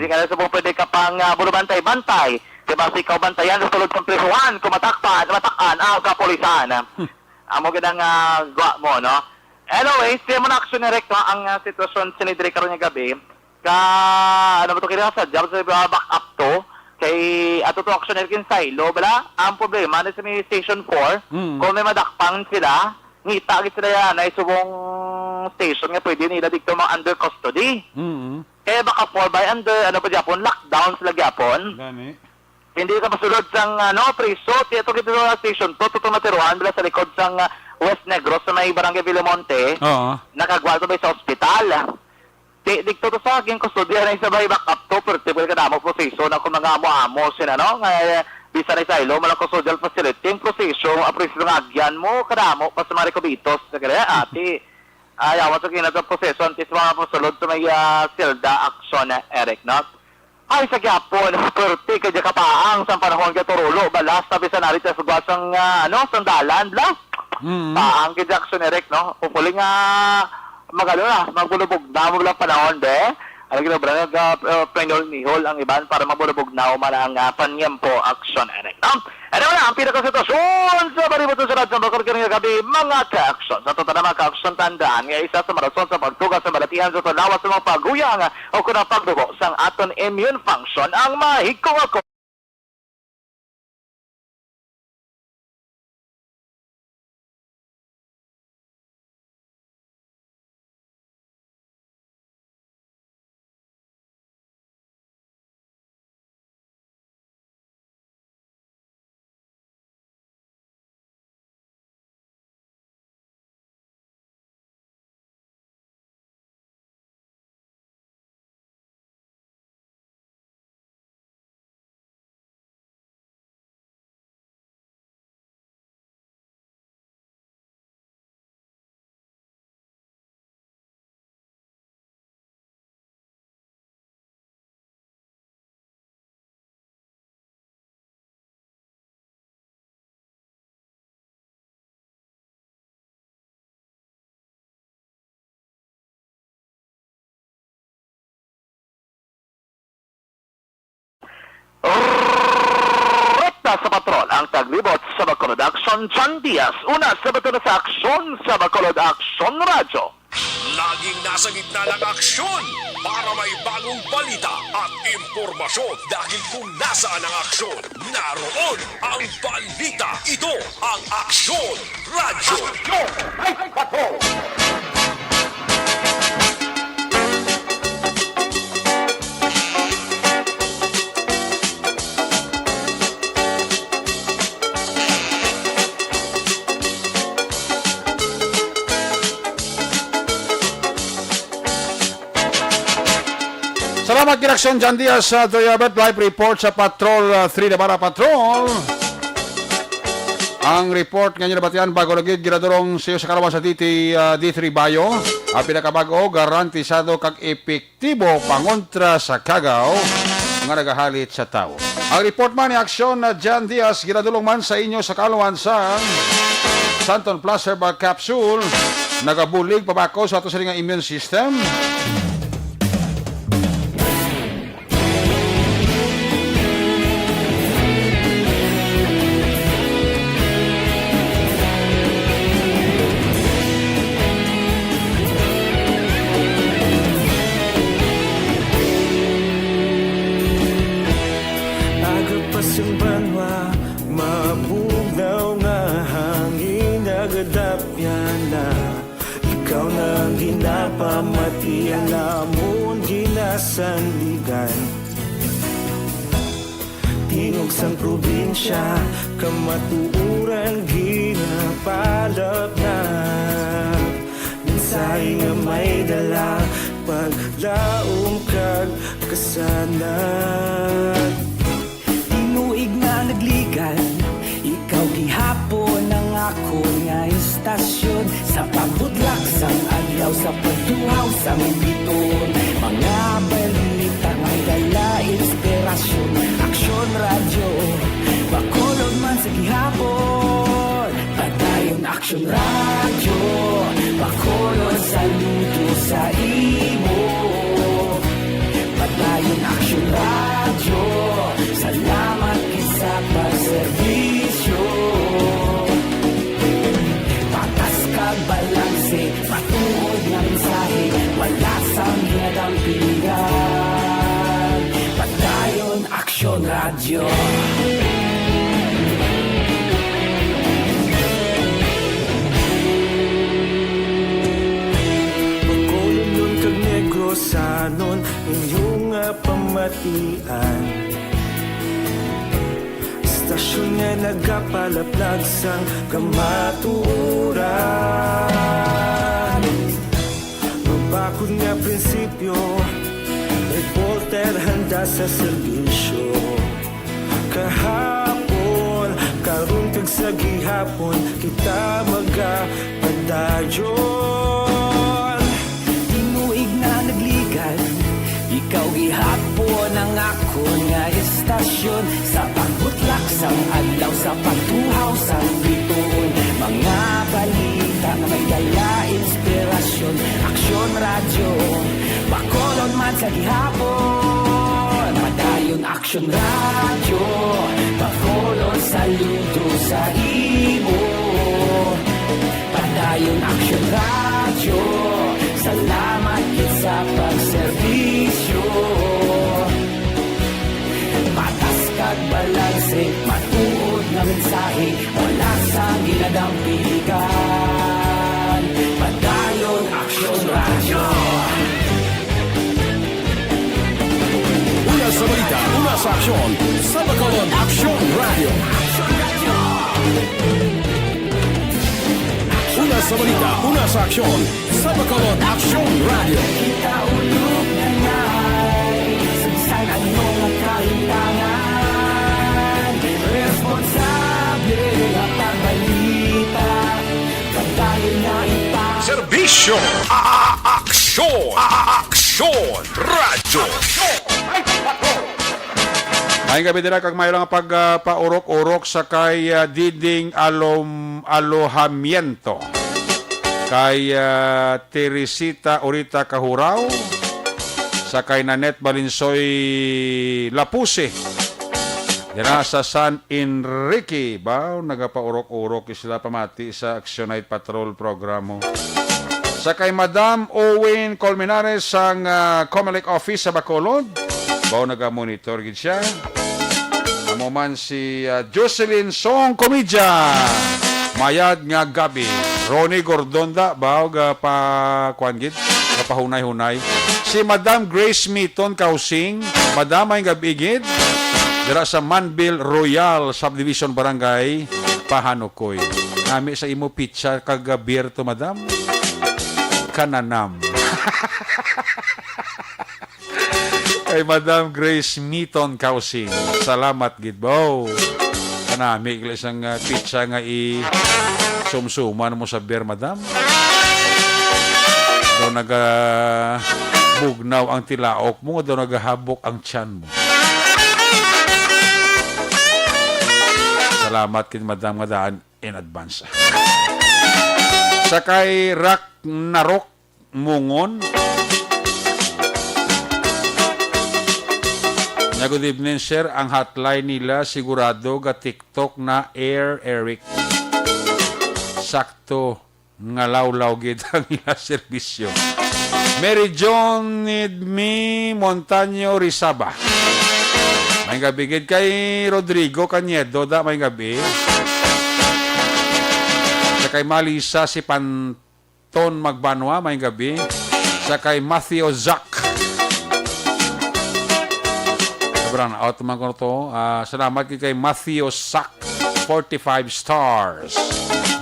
ka na isupong pwede ka pang bulubantay-bantay. Diba, si ikaw bantayan, sa tulad ng prehuan, kumatakan, kapolisan. Amo ganang gwa mo, no? Anyway, siya mo na action direct, no? Ang sitwasyon sinidiri karon nga gabi, sa job, sa back up to, kay ato to action direct sa ilo, bala, ang problema na sa may station 4, kung may madakpang sila, ngita sila yan, na isubong station nga pwede nila dito mga under custody. Kaya baka 4 by under, lockdown sila gyapon. Hindi ka masulod sang preso, ito kito sa station 2, tutong naturuan, bila sa likod sang West Negros sa may Barangay Villamonte, nakagwalto ba sa ospital. Dikto to sa aking kustodya na isabay back up to, pero tibul ka damo proseso na kung mga amo-amo sila, no? Bisa na isa ilo, malang custodial facility, yung proseso, apreso ng agyan mo, kadamo, pa sa mga rekobitos, sa kaya ati, ayawan sa kinatang proseso, antis mga pasulod sa may Silda Action, Eric, no? Ay sa gyapon, perti kay kapaang sa panahon ka turulo, balas tabi sa narita sa gwasang sandalan bla. Paang kay Jackson Eric no. Upuli nga magalo na, magbulubog na mo lang panahon be. Ang ginabra nag nihol ang iban para mabulubog na man ang panyempo action Eric. Ano na ang pinakasitwasyon sa balibuto sa radyo bakal kini gabi mga ka-action. Sa total na mga ka-action tandaan nga isa sa marason sa pagtugas sa balatihan sa lawas sa mga paguyang o kunang pagdugo sang aton immune function ang mahigkong ako. Rekta sa patrol ang taglibot sa Bacolod Action John Diaz. Una sa bato na sa aksyon sa Bacolod Action Radyo. Laging nasa gitna ng aksyon para may bagong balita at impormasyon dahil kung nasaan ang aksyon, naroon ang balita. Ito ang Aksyon Radyo. Salamat Kinaksyon John Diaz sa Doyabet Live Report sa Patrol 3 Navarra Patrol. Ang report nga nyo nabatian bago lagid ginadurong siyo sa karawan sa D3 Bayo. Ang pinakabago, garantisado kag epektibo pangontra sa kagaw nga nagahalit sa tao. Ang report man ni Aksyon na John Diaz ginadulong man sa inyo sa kaluan sa Santon Plus Herbal Capsule. Nagabulig pabako sa ato sa nga immune system. Pamati ang amon ginasandigan Tingog sang probinsya kamatuuran ginapalap na Minsay nga may dala paglaom kag kasanat Tinuig na nagligan ikaw gihapon ang ako nga istasyon Sa pagbutlak sang adlaw sa pagtuhaw sa biton Mga balita may dala inspirasyon Aksyon Radyo Bacolod man sa gihapon Padayon Aksyon Radyo Bacolod saludo sa imo Padayon Aksyon Radyo Salamat kisa pagserbisyo Patas kag balanse Patuod ng mensahe Wala sang hinadang pilihan Padayon Aksyon Radyo Bacolod nun kag Negros sanon Inyong pamatian Istasyon nga nagapalaplag sang kamaturan Mabakod nga prinsipyo Reporter handa sa serbisyo Kahapon, karun kag sa gihapon Kita magapadayon Tinuig na nagligan Ikaw gihapon ang ang ako nga istasyon sa pagbutlak sang adlaw sa pagtuhaw sa bituon. Mga balita nga may dala inspirasyon. Aksyon radyo, Bacolod man sa gihapon. Padayon Aksyon radyo, Bacolod saludo sa imo. Padayon Aksyon radyo, salamat kit sa pagserbisyo. Patas kag balanse, matuod na mensahe, wala sa ginadampiligan. Padayon Aksyon radyo. Una sa balita, una sa aksyon, sa Bacolod Aksyon Radio. Una sa balita, una sa aksyon, sa Bacolod Aksyon Radio. Kita ulog na ngay, saan anong kahintangan. Responsable at pagbalita, pagdayon na ipang Serbisyo. Aksyon. Aksyon. Radyo. Ay gabi nila kag mayroong pagpaurok-urok sa kay Diding Alohamiento. Kay Teresita Orita Kahuraw. Sa kay Nanette Balinsoy Lapuse. Dira sa San Enrique. Ba, nagapaurok-urok sila pamati sa Action Night Patrol programo. Sa kay Madam Owen Colmenares sang Comelec Office sa Bacolod. Bao naga-monitor gid siya. Amo man si Jocelyn Song Comidya. Mayad nga gabi. Ronnie Gordonda bao ga pa kuan gid, ga pahunay-hunay. Si Madam Grace Miton Kausing, Madam ay gabi gid. Dira sa Manville Royal Subdivision Barangay Pahanukoy. Nami sa imo pizza kag beer to Madam. Kananam. Kay Madam Grace Miton Kausing. Salamat gid bo. Kanami isang pizza nga sumsuman mo sa beer Madam. Daw bugnaw ang tilaok mo, daw nagahabok ang tiyan mo. Salamat gid Madam nga daan in advance. Sa kay Narok Mungon. Good evening, sir. Ang hotline nila sigurado ga TikTok na Air Eric. Sakto nga lawlaw gid ang ila serbisyo. Mary John Nidmi Montaño Rizaba. May gabi gid kay Rodrigo Cañedo da may gabi. Sa kay Malisa si Panton Magbanwa may gabi. Sa kay Matthew Zack. Sobrang out man ko to. Salamat kay Matthew Zack 45 stars.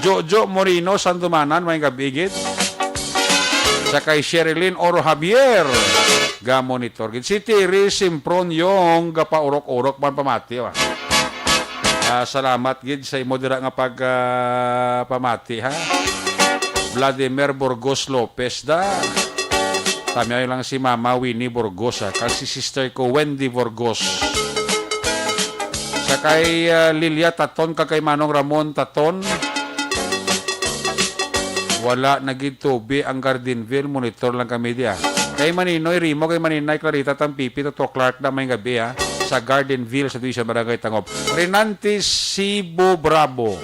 Jojo Moreno Santumanan may gabi gid. Sa kay Sherilyn Oro Javier ga monitor gid. Si Terry Simpron yung gapaurok-urok man pamati. Salamat gid sa imo dira nga pamati ha. Vladimir Burgos Lopez da. Tamiay lang si Mama Winnie Burgos kag si sister ko Wendy Burgos. Sa kay Lilia Taton kag kay Manong Ramon Taton. Wala nagid tubi ang Gardenville, monitor lang kami dia. Kay Maninoy Rimo, kay Maninay Clarita Tampipi, to Clark na may gabi sa Gardenville sa Division Barangay Tangop. Renante Sibo Bravo.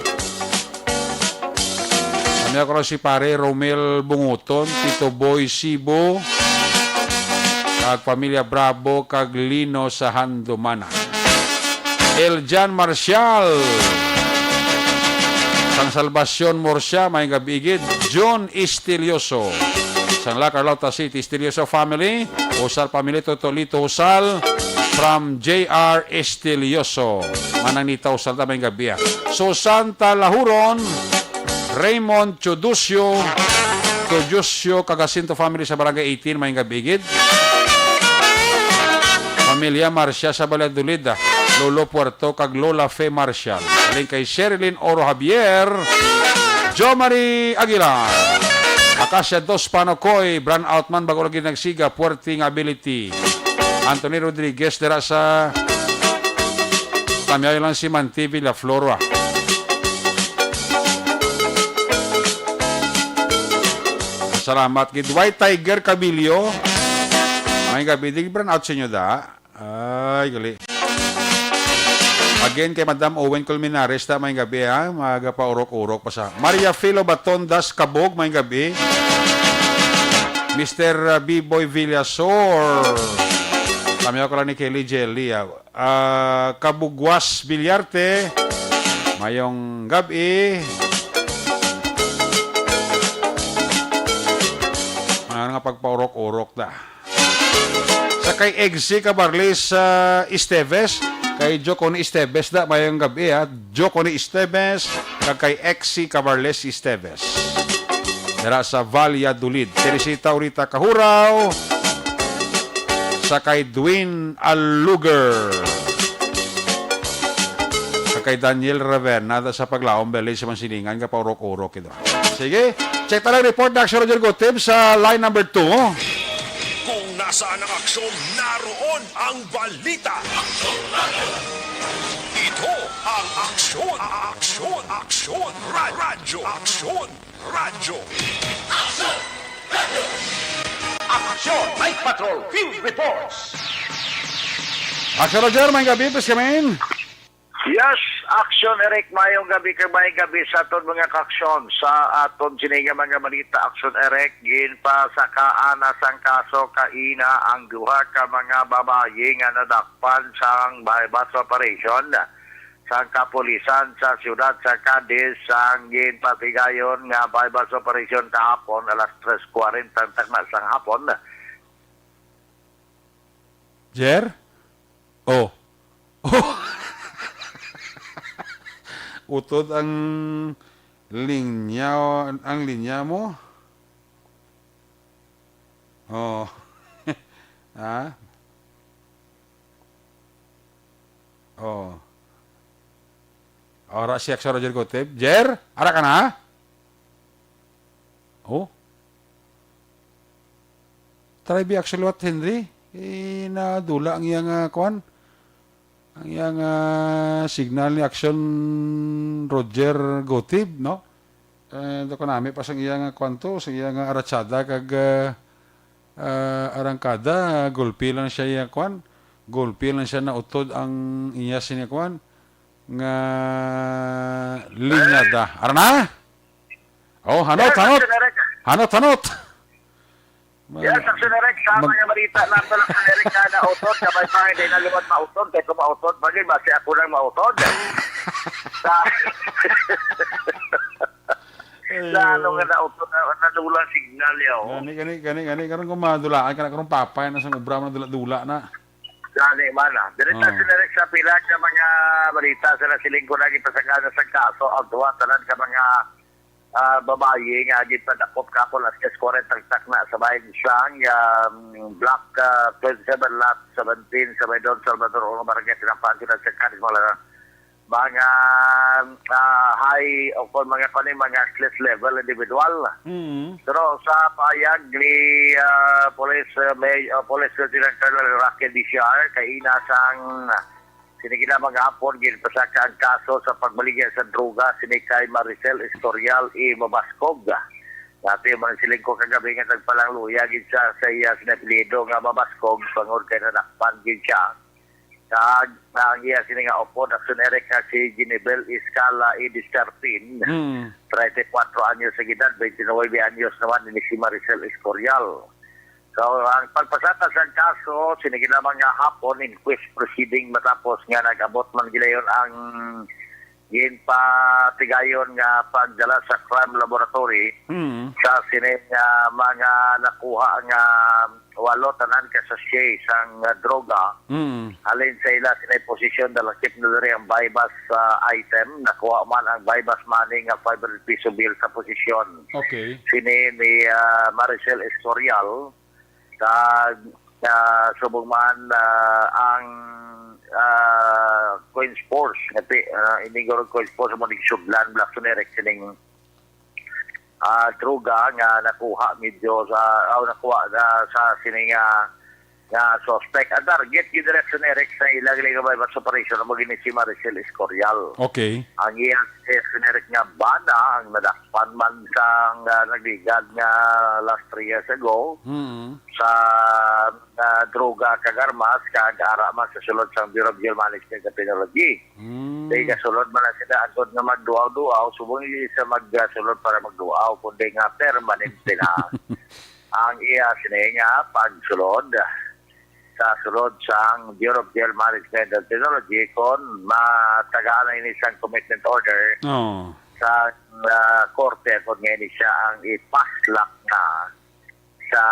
Ano ako si pare Romel Bunguton, Tito Boy Sibo, kag Pamilya Bravo, kag Lino sa Handumana. Eljan Marcial, Sang Salvacion Morsia, may gabigid. John Estilioso, Sang La Carlota City, Estilioso family, Usal family, Totolito Usal, from J.R. Estilioso. Manang nita Usal ta may gabi. Santa Lahuron, Raymond Chodusio, Cagacinto family sa Barangay 18, may gabigid. Pamilya Marcia sa Valladolid, Lolo Puerto, kag Lola Fe Marcial. Aling kay Sherilyn Oro Javier, Jo Marie Aguilar, Acacia Dos Panocoy, Brand Outman, bago lagi nagsiga, Puerting Ability. Anthony Rodriguez dira sa Tamyayo lang si Manti La Flora. Salamat gid White Tiger Cabillo. May gabi di brand out sa inyo da. Ay gali. Again kay Madam Owen Colmenares ta may gabi ha, maga pa urok-urok pa sa. Maria Filo Batondas Kabog may gabi. Mr. B-Boy Villasor. Kami ako lang ni Kelly Jelly. Kabugwas Bilyarte. Mayong gabi. Ano nga pagpaurok-urok da. Sa kay Eggsy Cabarles Esteves. Kay Joconi Esteves da. Mayong gabi ha. Joconi Esteves. Kay Eggsy Cabarles Esteves. Dara sa Valladolid. Teresita Urita Kahuraw. Sa kay Dwayne Aluger. Sa kay Daniel Raverna sa paglaom belay sa mansilingan ka paurok-urok ito. Sige, check talang report na Action Roger Gotib sa line number 2. Kung nasaan ang aksyon, naroon ang balita. Ito ang aksyon, radyo. Action! Night Patrol Field Reports! Action Roger, may gabi, please come in. Yes, action Eric, mayong gabi kay may gabi sa aton mga kaksyon sa aton siniga mga balita action Eric gin pa sa kaana sang kaso kaina ang duha ka mga babaye nga nadakpan sang bypass operation sa kapulisan sa siyudad sa Cadiz sang gin patigayon nga bypass operation kahapon alas 3:40 tagna sang hapon. Jer? Oh. Utod ang linya mo. Oh. Ha? Oh. Ora si Action Roger Gotib. Jer, ara ka na? Oh. Try bi Action Luat Henry. Nadula ang iyang kuan. Ang iyang signal ni Action Roger Gotib, no? Ito ko namin pa sa iyang kwanto, sa iyang aratsada kag arangkada, gulpi lang siya iyang kwan. Gulpi lang siya na utod ang iya siya kwan. Nga linyada. Arana? Oh, hanot. Hanot. Yes, Action Eric, sama nga balita nato lang sa Eric na nautod, kabay pa hindi naluwad mautod, kaya kung mautod, bagay ba siya ako lang mautod? Sa ano nga nautod, nadulang signal yaw. Gani, karong kumadulaan ka na karong papay na sa ubra na dula na. Gani, mana. Direct Action Eric sa pila ka mga balita, sa nasiling ko lagi pasakana sa kaso, ang duwa tanan ka mga babae nga agit pa dakop kapon as kes 40 tagtak na sa bayan siyang block 27 lot 17 sa bayan Don Salvador o barangay Tinapan sila sa Cadiz mga high o mga kanin mga class level individual. Pero sa payag ni Police Lieutenant Colonel Raquel DCR kay inasang sinigila mag-apon gil pasaka ang kaso sa pagbaligya sa droga sinikay Maricel Estorial Mabaskog. Dati man siling ko kagabi nga nagpalang luya gid sa iya sinapilido nga Mabaskog pangod kay nadakpan gid siya. Kag ang iya sininga opon Action Eric nga si Ginebel Escala Discarpin. 34 anyos sa edad, 29 anyos naman ni si Maricel Estorial. So, ang pagpasata sa kaso, sinigila mga hapon, inquest proceeding matapos nga nag-abot man gilayon ang ginpatigayon nga pagdala sa crime laboratory sa sining mga nakuha nga walo tanan ka sa sang droga. Halin sa ila sinay posisyon dalakip na rin ang bypass item. Nakuha man ang bypass money nga 500 piso bill sa posisyon. Okay. Sini ni Maricel Estorial subong man ang Coins Force inigor Coins Force mo nagsublan Black Suneric sining droga nga nakuha medyo sa nakuha sa sining nga suspect. Ang target yung direction Eric sa ilang bypass operation na maging si Maricel Escorial. Okay. Ang iyang direction Eric nga bana ang nadakpan man sa nagligad nga last 3 years ago sa droga kagarmas kag-ara man sa sulod sa Bureau of Jail Management and Penology. Dahil kasulod man na sila agod nga magduaw-duaw, subong isa magsulod para magduaw, kundi nga permanente na ang iya nga pagsulod sa sulod sa Bureau of Jail Management and Technology kung matagaan na isang commitment order sa korte kung ngayon siya ang ipaslak na sa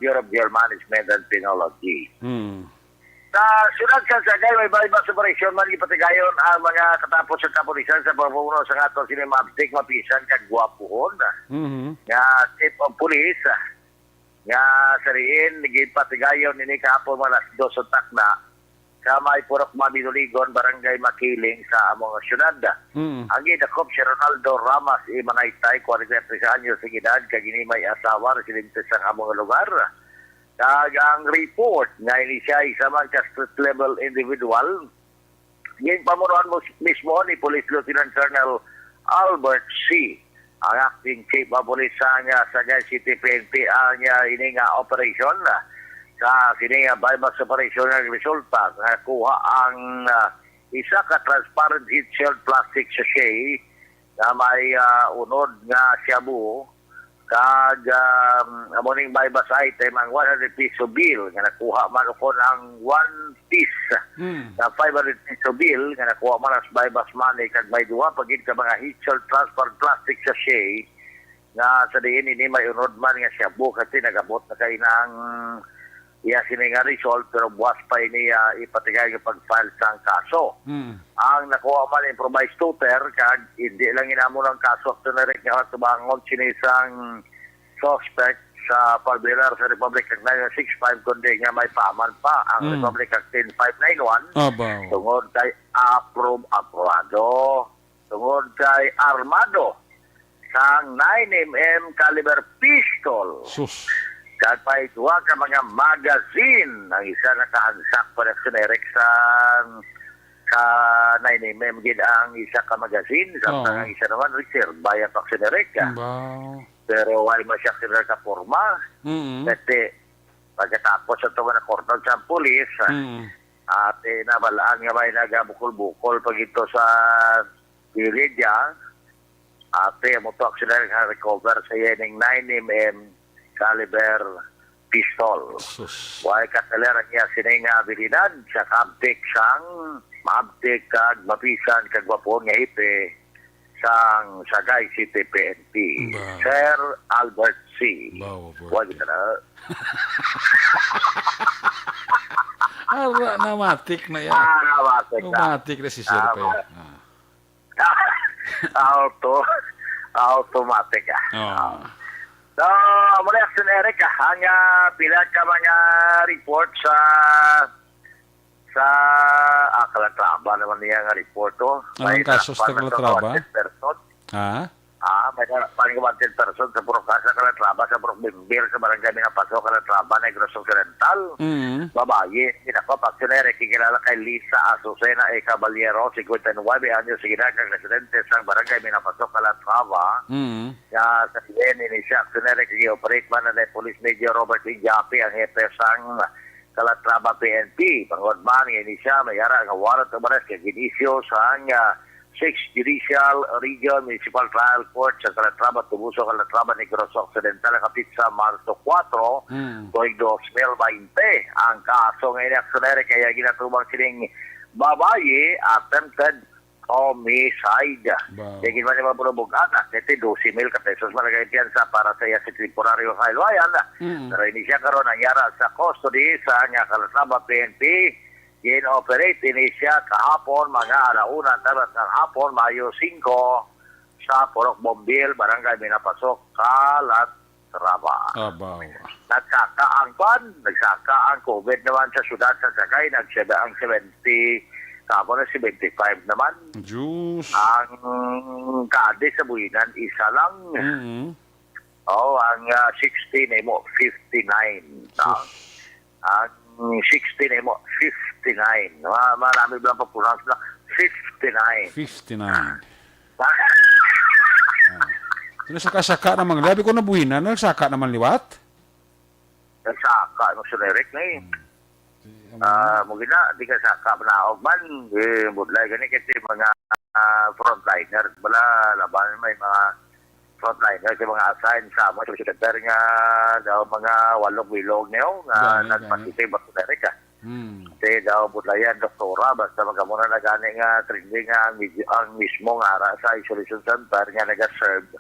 Bureau of Jail Management and Technology. Sa sunod sa sagay, may bypass operation man ipatigayon ang mga katapos sa kapulisan sa pamumuno sa ato sila mabtik, mapisan, kagwapuhon. Nga chief of police, nga sariin, nagipatigayon nini kahapon malas 2 untak na sa may Purok Mabinuligon, Barangay Makiling sa among syudad. Ang gidakop si Ronaldo Ramas Imanaytay, 43 anyos sa edad, kagini may asawa, residente sa among lugar. Kag ang report nga ini siya isa man ka street level individual, yung pamunuan mo mismo ni Police Lieutenant Colonel Albert C. ang acting chief of police sa Sagay City PNP ang ini nga operation sa kini nga bypass operation nga resulta nga kuha ang isa ka transparent heat shield plastic sachet na may unod nga shabu kag amoning bypass item ang 100 piso bill nga nakuha man ko ng 1 piece na 500 piso bill nga nakuha man as bypass money kag may duha pagid ka mga heat shield transparent plastic sachet nga sa diin ini may unod man nga shabu kasi nagabot na kay nang iya sini nga result pero buwas pa ini ipatigay nga pag-file sang kaso. Ang nakuha man improvised tutor kag hindi lang inamo ng kaso sa narek nga tubangon sinisang suspect sa pagbilar sa Republic Act 965 kundi nga may paman pa ang Republic Act 10591 tungod kay aprobado tungod kay armado sang 9mm caliber pistol. Kag pa'y duwa ka mga magazine ang isa nakahansak para sa Eric sa 9mm gid ang isa ka magazine samtang ang isa naman reserve bayan pa sa Eric pero wala masyak sila ka forma kasi pagkatapos sa tunga na kordon sa polis at nabalaan nga may nagabukol-bukol pag ito sa gilid niya at mutok sila recover sa yening 9mm caliber pistol. Why katalera niya sininga abilidad sa kabtik sang maabtik kag mapisan kag wapon nga ipe sang Sagay City PNP. Sir Albert C. Wag na. Ara na matik na yan. Matik na si Sir pa yan. Automatic So, muli action Eric, ang pila ka mga report sa Calatrava naman niya nga report to. Anong kaso sa Calatrava? May pang-wanted person sa Purok Casa Calatrava, sa Purok Bimbir, sa Barangay Minapaso, Calatrava, Negros Occidental. Babae, kinakop action Eric, kikilala kay Lisa Azucena E. Caballero, 59 anyos, ginagang residente sa Barangay Minapaso, Calatrava. Sa siyen, inisya action Eric, i-operate man na Police Major Robert Ijapi, ang hepe sang Calatrava PNP. Pangod-man, inisya, mayara ang warrant of arrest, kag-inisyo sa 6th Judicial Region Municipal Trial Court sa Calatrava, Tubuso, Calatrava, Negros Occidental, kapit sa Marso 4, tuwing 2020. Ang kaso ngayon aksonere kaya ginatubang siling babae attempted homicide. Kaya ginawa niya mabulubog at ito 12,000 pesos malagay piyansa para sa iya si temporaryo kailwayan. Pero hindi siya karoon nangyara sa custody sa Calatrava PNP. In-operate ini siya kahapon, mga alauna, tarat ng hapon, Mayo 5, sa Purok Bombil, Barangay Minapasok, Calatrava. Nagsaka ang COVID naman sa syudad sa Sagay, ang 70, tapos na 75 naman. Ang kade sa Buinan, isa lang. Ang 16 ay mo, 59. Ang 16 mo, 59. Marami lang pa pronounce na 59. 59. Sinasaka-saka naman. Labi ko na buhinan. Nagsaka naman liwat. Nagsaka. Ano si Eric na eh. Mungkin na, di ka saka panaog man. Budlay gani kasi mga frontliner. Wala laban may mga frontliner kasi mga assign sa mga sekretary nga daw mga walong bilog niyo nga nagpasitay ba si Eric ah. Kasi daw budlayan doktora basta magamuna na gani nga training nga ang mismo nga ara sa isolation center nga nag-serve.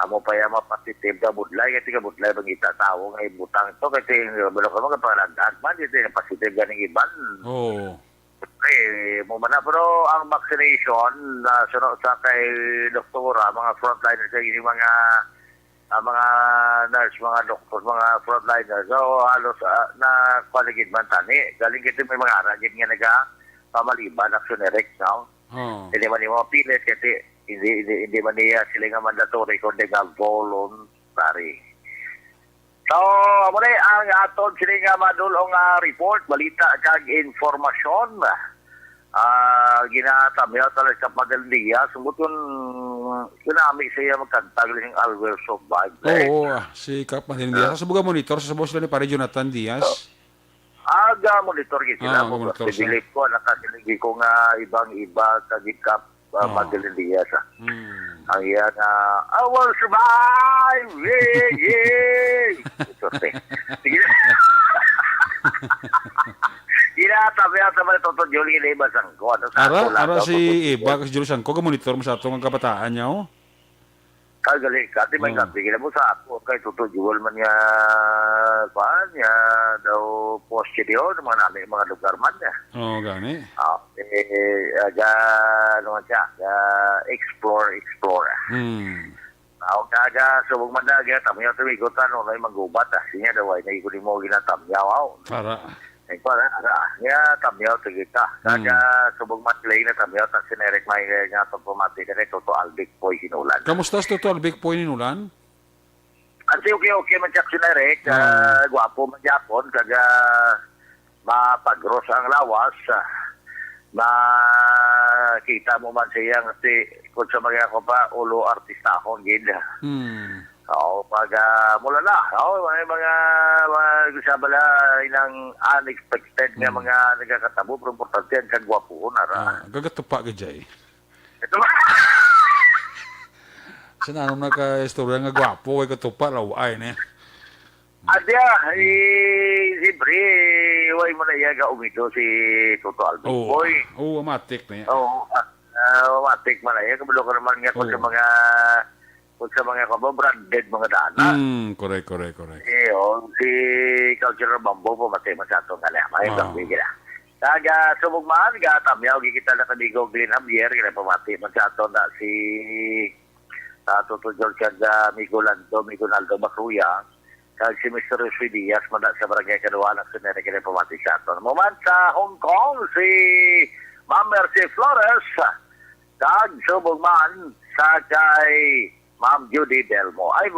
Amo pa yung mapasitive daw budlay kasi ka budlay bang itatawo nga ibutang ito kasi bilo ka mga pangalagdag man dito yung positive ganing iban. Okay, mo man na pero ang vaccination sunod sa kay doktora mga frontliners sa mga nurse, mga doktor, mga frontliners, so halos na kwaligid man tani. Galing kita may mga aragin nga nagpamaliban, actioneric, no? Hindi man yung mga pilit kasi hindi man niya sila nga mandatory kundi nga voluntary. So, muna ang aton sila nga madulong report, balita kag informasyon. Ginatamya talaga sa Padalia, sumutun tsunami siya magkantag ng Albert of Bible. Oo, si Kap Martin Diaz. Sa buga monitor, sa sabaw sila ni pare Jonathan Diaz. Aga monitor sila. Monitor sa Bilip ko, nakasiligi ko nga ibang-iba sa Kap Martin Diaz. Ang yan, I will survive! Yay! Sige na. Tabi man ito Julie na iba sang ko. Ara si Iba kasi Julie Sangko, monitor mo sa atong kabataan niya, oh. Kagaling ka, di man gabi mo sa ako, kay Toto Jewel man niya, niya daw post niya yun, mga lugar man niya. Gani. Ano man siya, explore. Subog man na, tamyaw tumigotan, may magubat, siya daw ay naikunin mo ginatamyaw, Para. Nga tamyaw to kita. Subog matlay na tamyaw ta sinerek may nga pagpamati kasi Toto Albic Poy hinulan. Kamusta si Toto Albic Poy hinulan? Ansi okay man siya sinerek. Gwapo man Japon. Kaga mapagros ang lawas. Makita mo man siya kasi kung sa mga ko pa ulo artistahon gila. Pag mula na, may mga sabala inang unexpected nga mga nagkakatabo, pero importante yan sa gwapo na. Gagatupa ka jay. Ito ba? Sinanong na ka-istorya nga gwapo, ay katupa, laway na. Adya, siyempre, huwag mo na iyaga umito si Toto Albic Boy. Oo, amatik na yan. Amatik man na iya. Kabalo ko naman nga kung sa mga branded mga dana. Correct. Si Cultural Bambo po matay masatong kalama. Kaga sumugmaan, tamyaw, gikita na kanigo Green Javier, kaya pamati masato na si Toto George at Miguelando Bacruya. Kag si Mr. Rusty Diaz, mada sa barangay Kaduanak, sinere kaya pamati sato. Moment sa Hong Kong, si Ma'am Mercy Flores, kag sumugmaan sa kay Ma'am Judy Delmo. Ay,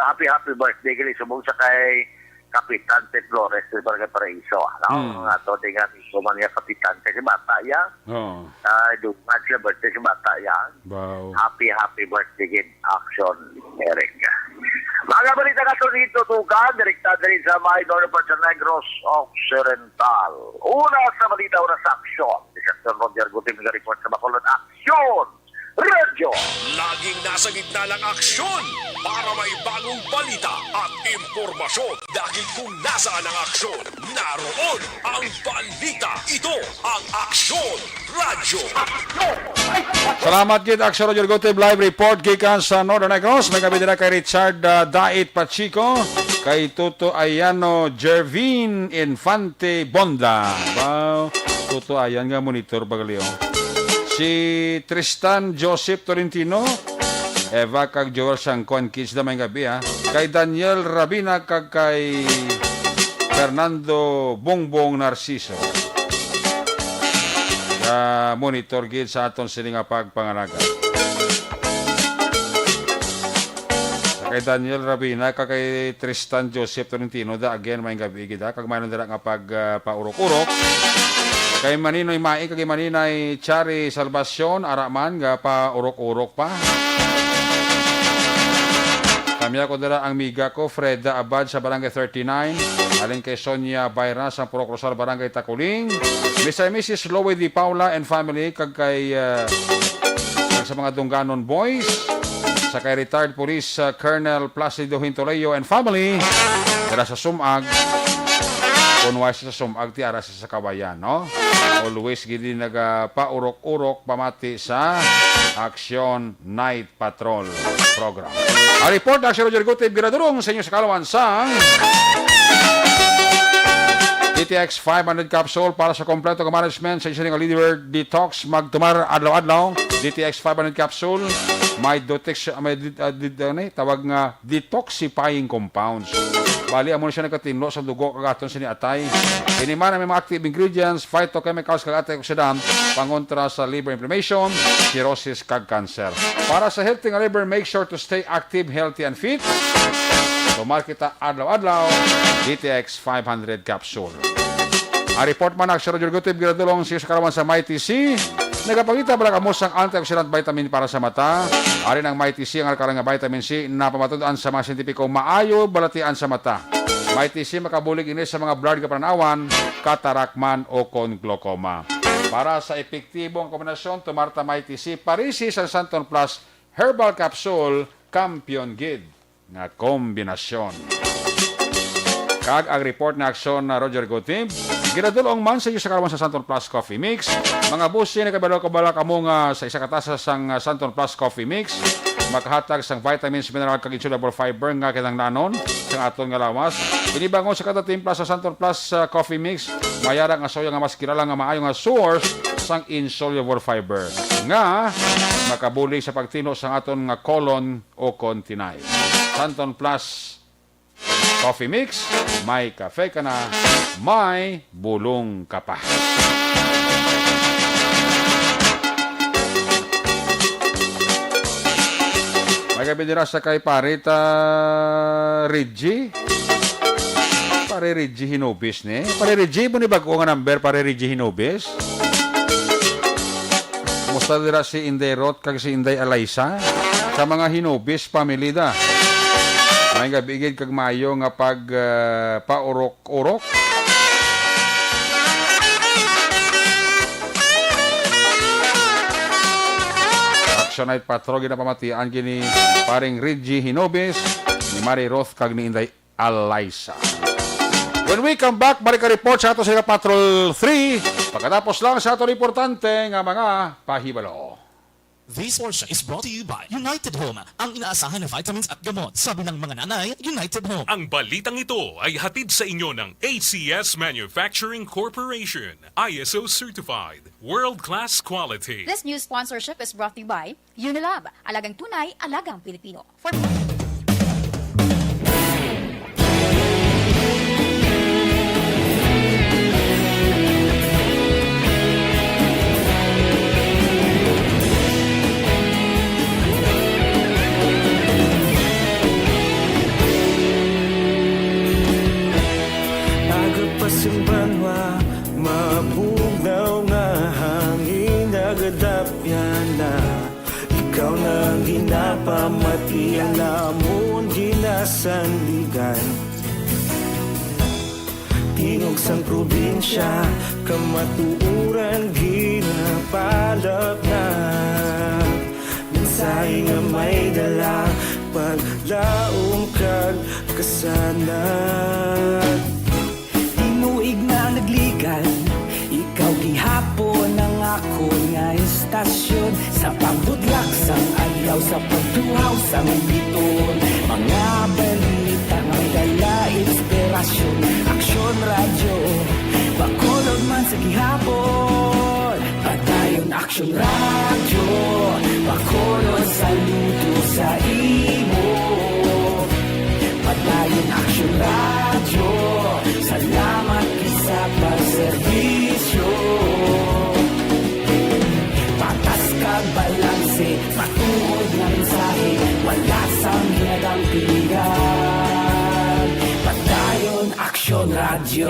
happy birthday kini subong sa kay Kapitan Ted Flores sa Barangay Paraiso. Ato tinga mismo man niya Kapitan si bata ya. Dumat siya birthday si bata ya. Wow. Happy birthday in action, Eric. Mga balita ka dito, tukan, direkta din sa Maynor sa Negros Occidental. Una sa balita, una sa aksyon. Si Section Roger Gutim report sa Bacolod. Aksyon! Radyo! Laging nasa gitna ng aksyon para may bagong balita at impormasyon. Dahil kung nasaan ang aksyon, naroon ang balita. Ito ang Aksyon Radyo. Salamat gid Aksyon Radyo Gotem live report gikan sa Northern Negros. May gabi dira kay Richard Dait Pachico, kay Toto Ayano Jervin Infante Bonda. Wow, Toto Ayan nga monitor bagalio. Si Tristan Joseph Tolentino, Eva kag Joel Sangkon kids na may gabi ha. Kay Daniel Rabina kag kay Fernando Bongbong Narciso. Monitor gid sa aton sini nga pagpangalaga. Kay Daniel Rabina, kay Tristan Joseph Tolentino, da again, may gabi, gida. Kag mayroon dira nga pag paurok-urok. Kay Maninoy Mai, kay Maninay Chari Salvacion, araman, nga paurok-urok pa. Kami ako dira ang miga ko, Freda Abad sa Barangay 39. Alin kay Sonia Bayra sa Purok Rosal, Barangay Takuling. Mr. and Mrs. Lowe Di Paula and family, kag kay sa mga Dunganon boys. Sa kay retired police Colonel Placido Hintoleo and family. Dira sa Sumag. Kunway sa Sumag, tiara sa Kawayan, no? Always gidi nagpaurok-urok pamati sa Action Night Patrol program. A report na si Roger Gutib, giradurong sa inyo sa Kalawan sang DTX 500 capsule para sa kompleto management sa isang liver detox magtumar adlaw-adlaw. DTX 500 capsule may tawag nga detoxifying compounds. Bali amo siya nagkatinlo sa dugo kagaton sa niatay. Kini man may mga active ingredients, phytochemicals kag antioxidant pangontra sa liver inflammation, cirrhosis kag cancer. Para sa healthy nga liver, make sure to stay active, healthy and fit. Tumal kita adlaw-adlaw DTX 500 capsule. A report man si Roger Gutib, giradulong siya sa Kalawan sa MyTC. Nagapangita pala kamo sang antioxidant vitamin para sa mata. Ari ng MyTC ang alkalang vitamin C na pamatudan sa mga siyentipiko maayo balatian sa mata. MyTC makabulig ini sa mga blood kapranawan, katarakman o kon glaucoma. Para sa epektibong kombinasyon, tumarta MyTC Parisi sa Santon Plus Herbal Capsule Campion Gid nga kombinasyon. Kag ang report na aksyon na Roger Gutib, giradulong man sa iyo sa Kalawan sa Santon Plus Coffee Mix. Mga busi na kabalo-kabala kamo nga sa isa katasa sang Santon Plus Coffee Mix. Makahatag sang vitamins, mineral kag insoluble fiber nga kinang nanon sang aton nga lawas. Inibangon sa kada timpla sa Santon Plus Coffee Mix, mayara nga soya nga mas kilala nga maayo nga source sang insoluble fiber nga makabuli sa pagtino sang aton nga colon o kontinay. Santon Plus Coffee Mix, may kafe ka na, may bulong ka pa. May kabidira sa kay Parita Reggie. Pare Reggie Hinobis ni. Pare Reggie, mo ni bago nga number, Pare Reggie Hinobis. Musta dira si Inday Roth kag si Inday Alaysa sa mga Hinobis family da. May gabigid kag mayo nga pag paurok-urok. Action Night Patrol ginapamatian gini paring Reggie Hinobis ni Mary Roth kag ni Inday Alaysa. When we come back, balik ka report sa ato sa Patrol 3. Pagkatapos lang sa ato importante nga mga pahibalo. This portion is brought to you by United Home, ang inaasahan na vitamins at gamot. Sabi ng mga nanay, United Home. Ang balitang ito ay hatid sa inyo ng ACS Manufacturing Corporation. ISO certified. World-class quality. This news sponsorship is brought to you by Unilab, alagang tunay, alagang Pilipino. For Banwa, mabugnaw nga hangin nagadapyan na. Ikaw nang ginapamati ang namon ginasandigan. Tingog sang probinsya, kamatuuran ginapalap na. Mensahe nga may dala, paglaong kag kasanan. Inuig na nagligan, ikaw gihapon ang ako nga istasyon. Sa pagbudlak sang ayaw, sa pagtuhaw sang biton. Mga balita may dala inspirasyon. Aksyon radyo, Bacolod man sa gihapon. Padayon Aksyon radyo, Bacolod saludo sa imo. Padayon Aksyon radyo, salamat sa pagserbisyo. Patas kag balanse, matuod na mensahe, wala sang hinagang radyo.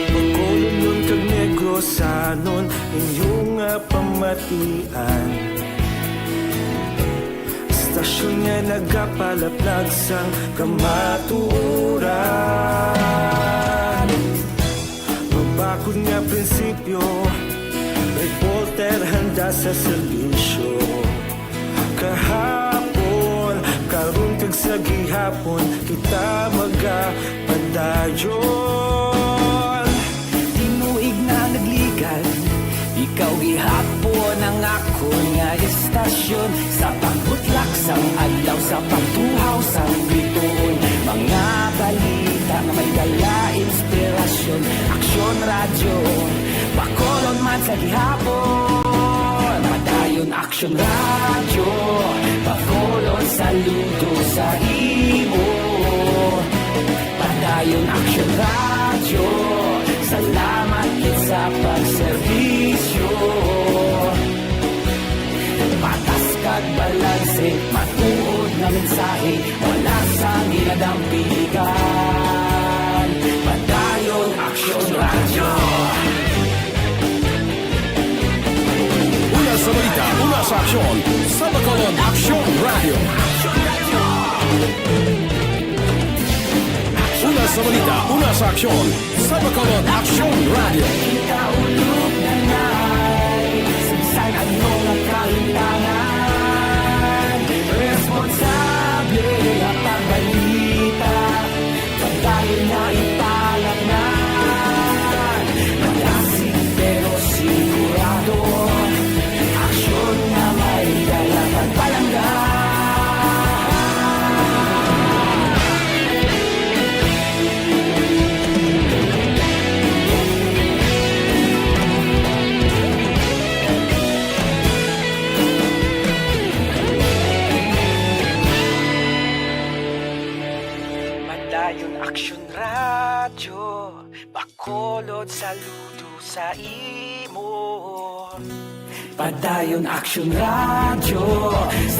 Pagkulunod kag Negrosanon, inyong pamatian. Stasyon nga nagapalaplag sang kamaturan. Magbakod nga prinsipyo, reporter handa sa serbisyo. Kahapon, karun kag sa gihapon, kita magapadayon. Tinuig na nagligad, ikaw gihapon ang ako nga istasyon. Sa pagbutlak sang adlaw, sa pagtuhaw sang bituon, mga balita nga may dala inspirasyon. Aksyon radyo, Bacolod man sa gihapon. Padayon Aksyon radyo, Bacolod saludo sa imo. Padayon Aksyon radyo, salamat kit sa pagserbisyo. Patas kag balanse, matuod na mensahe, wala sang ginadampiligan. Padayon Aksyon radyo. Una sa balita, una sa aksyon, sa Bacolod Aksyon Radio. Una sa balita, una sa aksyon, sa Bacolod Aksyon Radio. Ikaulog na na'y Sinsan ano nga kahintangan. Responsable ang pagbalita, pagdayon na ipalagnan. Magasig pero sigurado, aksyon na may dalaman palanggan. Padayon Aksyon radyo, Bacolod saludo sa imo. Padayon Aksyon radyo,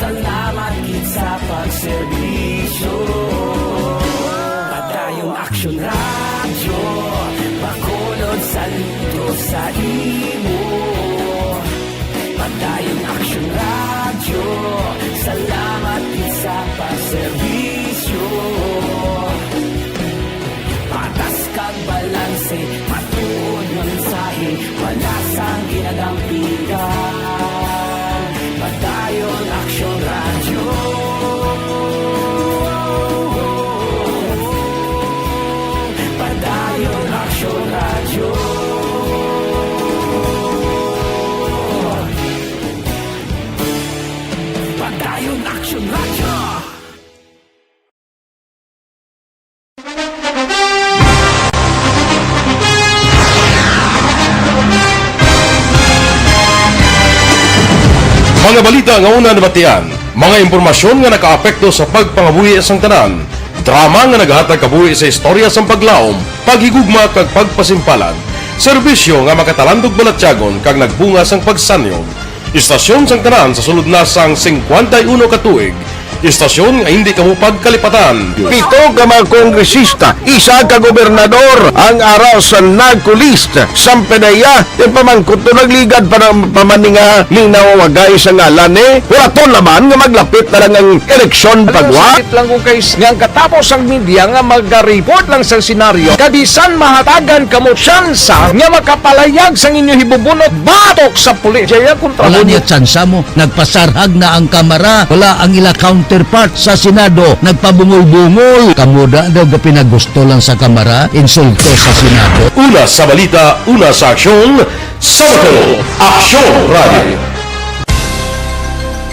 salamat gid sa pagserbisyo. Padayon Aksyon radyo, Bacolod saludo sa imo. Padayon Aksyon radyo, salamat gid sa pagserbisyo. Patas kag balanse, matuod nga mensahe, wala sang ginadampigan. Padayon Aksyon radyo. Padayon Aksyon radyo. Padayon Aksyon radyo. Mga balita nga una nabatian, mga impormasyon nga nakaapekto sa pagpangabuhi sang tanan, drama nga naghatag kabuhi sa istorya sang paglaom, paghigugma kag pagpasimpalan, serbisyo nga makatalandog balatyagon kag nagbunga sang pagsanyog, istasyon sang tanan sa sulod na sang 51 ka tuig, istasyon nga hindi kamupag kalipatan. Pito ka mga kongresista, isa ka gobernador ang araw sa nagkulist sang pedaya yung pamangkot to nagligad para pamaninga linaw wagay sa ngalan wala naman nga maglapit na lang ang eleksyon pagwa. Sakit lang kung guys nga katapos ang media nga mag-report lang sa senaryo kabisan mahatagan kamo tsansa nga makapalayag sang inyo hibubunot batok sa pulis. Jaya kontra Wala niya tsansa mo, nagpasarhag na ang kamera, wala ang ila counterpart sa Senado, nagpabungol-bungol. Kamuda daw ga pinagusto lang sa kamera, insulto sa Senado. Una sa balita, una sa aksyon, sa Bacolod Aksyon Radio.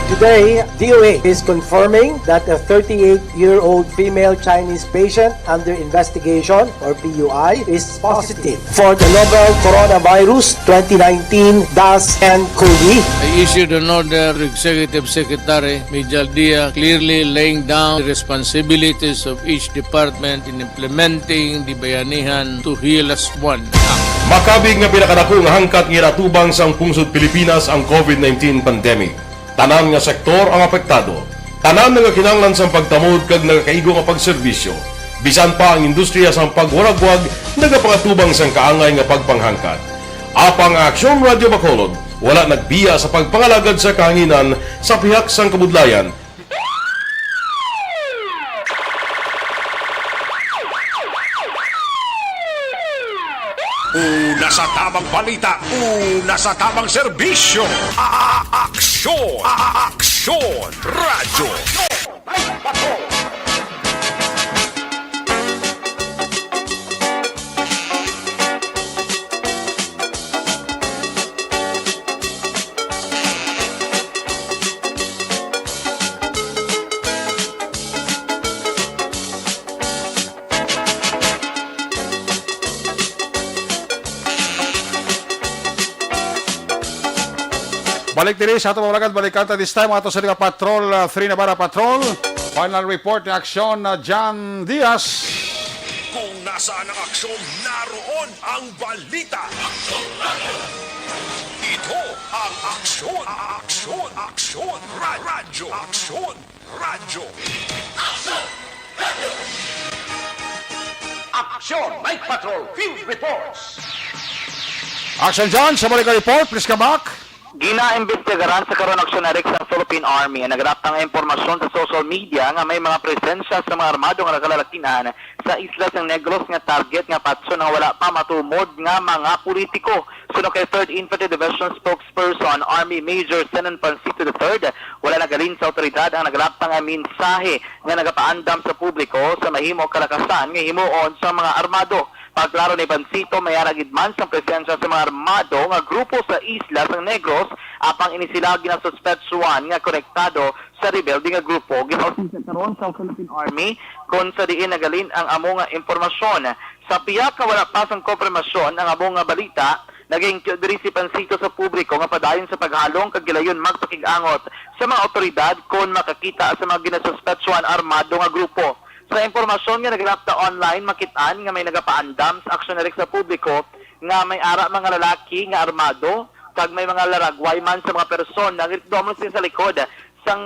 Today, DOA is confirming that a 38-year-old female Chinese patient under investigation, or PUI, is positive for the novel coronavirus 2019-10-CoV. I issued an order to Executive Secretary Major Dia clearly laying down the responsibilities of each department in implementing the Bayanihan to Heal as One Act. Makabig nga pinakadako nga hangkat nga natubang sang pungsod Pilipinas ang COVID-19 pandemic. Tanan nga sektor ang apektado. Tanan nga kinahanglan sa pagtamod kag nagakaigo nga pagserbisyo. Bisan pa ang industriya sa pagwaragwag nagapangatubang sang kaangay nga pagpanghangkat. Apang Aksyon Radio Bacolod wala nagbiya sa pagpangalagad sa kahanginan sa pihak sang kabudlayan. Una sa tamang balita, una sa tamang serbisyo. Aksyon! Aksyon! Radyo! Balik diri sa ato mga balikan ta this time ato sa Liga Patrol 3 Navarra Patrol. Final report ni aksyon na John Diaz. Kung nasaan ang aksyon, naroon ang balita. Ito ang aksyon, aksyon, aksyon, radyo, aksyon, radyo. Aksyon Night Patrol Field Reports. Action John, sa balik report, please come back. Ginaimbestigaran sa karon aksyon na sa Philippine Army ang naganap ng impormasyon sa social media nga may mga presensya sa mga armado nga nakalalakinan sa Isla ng Negros nga target nga patso nga wala pa matumod nga mga politiko. Suno kay 3rd Infantry Division spokesperson Army Major Senan Pancito III, wala nagalin sa otoridad ang naganap ng mensahe nga nagapaandam sa publiko sa mahimo kalakasan nga himuon sa mga armado. Pagklaro ni Pancito, may aragid man sa presensya sa mga armado nga grupo sa Isla ng Negros apang inisilagi na suspetsuan nga konektado sa rebelde nga grupo. Ginausin sa karon sa Philippine Army kung sa diin nagalin ang amo nga impormasyon. Sa piyak ka wala pasang konfirmasyon ang amo nga balita, naging diri si Pancito sa publiko nga padayon sa paghalong kag gilayon magpakig-angot sa mga otoridad kung makakita sa mga ginasuspetsuan armado nga grupo. Sa impormasyon nga naganap ta online, makitaan nga may nagapaandam sa aksyon na sa publiko nga may ara mga lalaki nga armado kag may mga laragway man sa mga persona nga sa likod sang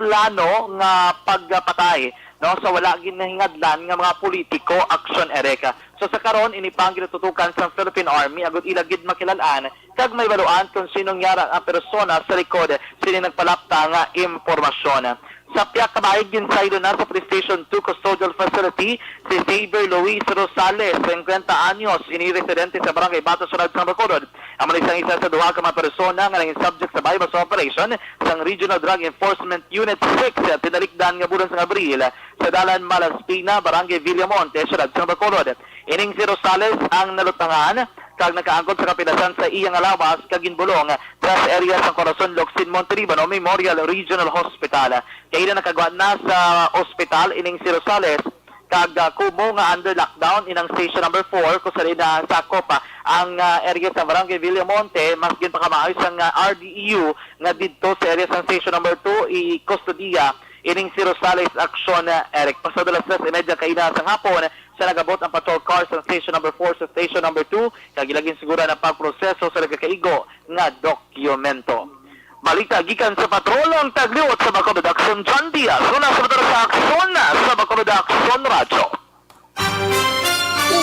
plano nga pagpatay no sa wala ginahingadlan nga mga politiko aksyon ereka. So sa karon inipang ginatutukan sa Philippine Army agud ilagid makilalaan kag may baluan kung sinong yara ang persona sa likod sini nagpalapta nga impormasyon. Sa piyak kabayag din sa na sa Police Station 2 Custodial Facility, si Xavier Luis Rosales, 50 anyos, ini-residente sa Barangay Bato, Sunod sa Bacolod. Ang manisang isa sa duha ka mga persona nga naging subject sa bypass operation sa Regional Drug Enforcement Unit 6, tinalikdan nga bulan sa Abril sa Dalan Malaspina, Barangay Villamonte, Sunod sa Bacolod. Ining si Rosales ang nalutangan kag nakaangkot sa kapilasan sa iyang alawas kag ginbulong sa area sa Corazon, Locsin, Montelibano Memorial Regional Hospital. Kaya na nakagawa na sa ospital ining si Rosales kag kumo nga under lockdown inang station number 4 kung saan na sakop ang area sa Barangay Villamonte mas gin pa kamaayos ang RDEU nga didto sa area sa station number 2 i-kustodiya ining si Rosales aksyon Eric. Pasado alas 3:30 kaina sa hapon sa nagabot ang patrol car sa station number 4 sa station number 2 kag ilagin siguro na pagproseso sa nagkakaigo nga dokumento. Balita gikan sa patrol ang tagliwat sa Bacolod Aksyon John Diaz. Una sa patrol sa aksyon sa Bacolod Aksyon Radyo.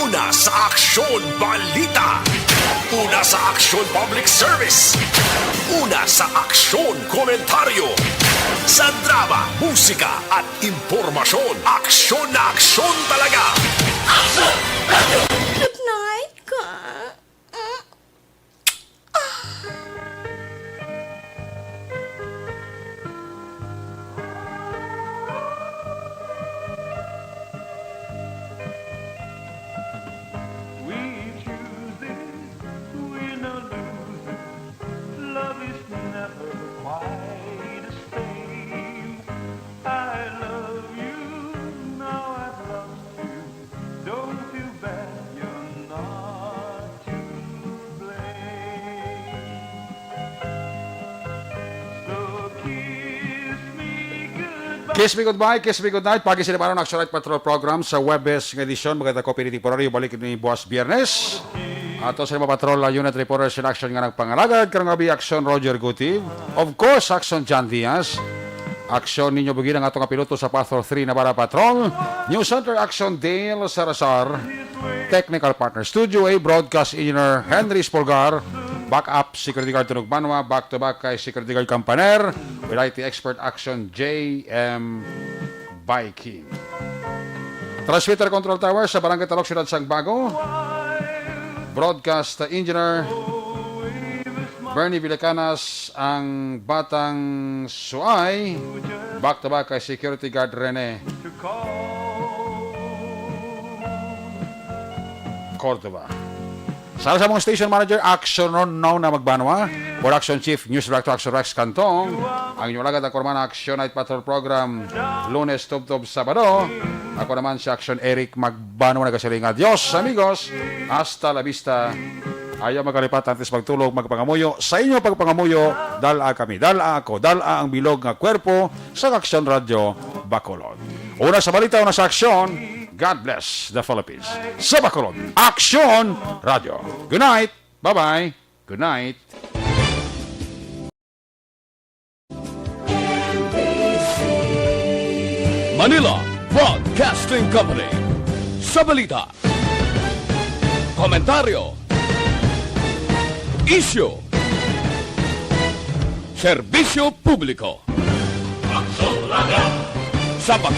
Una sa aksyon balita. Una sa aksyon public service. Una sa aksyon komentaryo. Sa drama, musika at impormasyon. Aksyon na aksyon talaga. Good night, ka. Kiss me goodbye, kiss me goodnight. Pagi sila ng Action Night Patrol program sa Webes ng edisyon. Maganda ko pinitiporaryo balik ni Buwas Biyernes. Ato sa mga patrol unit reporters in action nga nagpangalagad karong gabi action Roger Gutib. Of course, action John Diaz. Action ninyo bugin ang atong piloto sa Patrol 3 na para patrol. News Center action Dale Sarasar. Technical partner Studio A broadcast engineer Henry Spolgar. Backup Security Guard Tunog Manwa. Back to back kay Security Guard Campaner. With IT expert action JM Biking. Transmitter Control Tower sa Barangay Talok, Ciudad Sagbago. Broadcast engineer Bernie Villacanas, ang Batang Suay. Back to back kay Security Guard Rene Cordova. Sa mga station manager, Action Now na Magbanwa. Production Chief, News Director Action Rex Cantong. Ang inyong lagad ang Kormana Action Night Patrol Program, Lunes, Tub-Tub, Sabado. Ako naman si Action Eric Magbanwa. Nagasiling adios, amigos. Hasta la vista. Ayaw magkalipat antes magtulog, magpangamuyo. Sa inyo pagpangamuyo, dala kami, dala ako, dala ang bilog nga kwerpo sa Action Radio Bacolod. Una sa balita, una sa aksyon. God bless the Philippines. Sa Bacolod, Action Radio. Good night. Bye-bye. Good night. Manila Broadcasting Company. Sa balita, komentaryo, issue, serbisyo publiko. Sa Bacolod.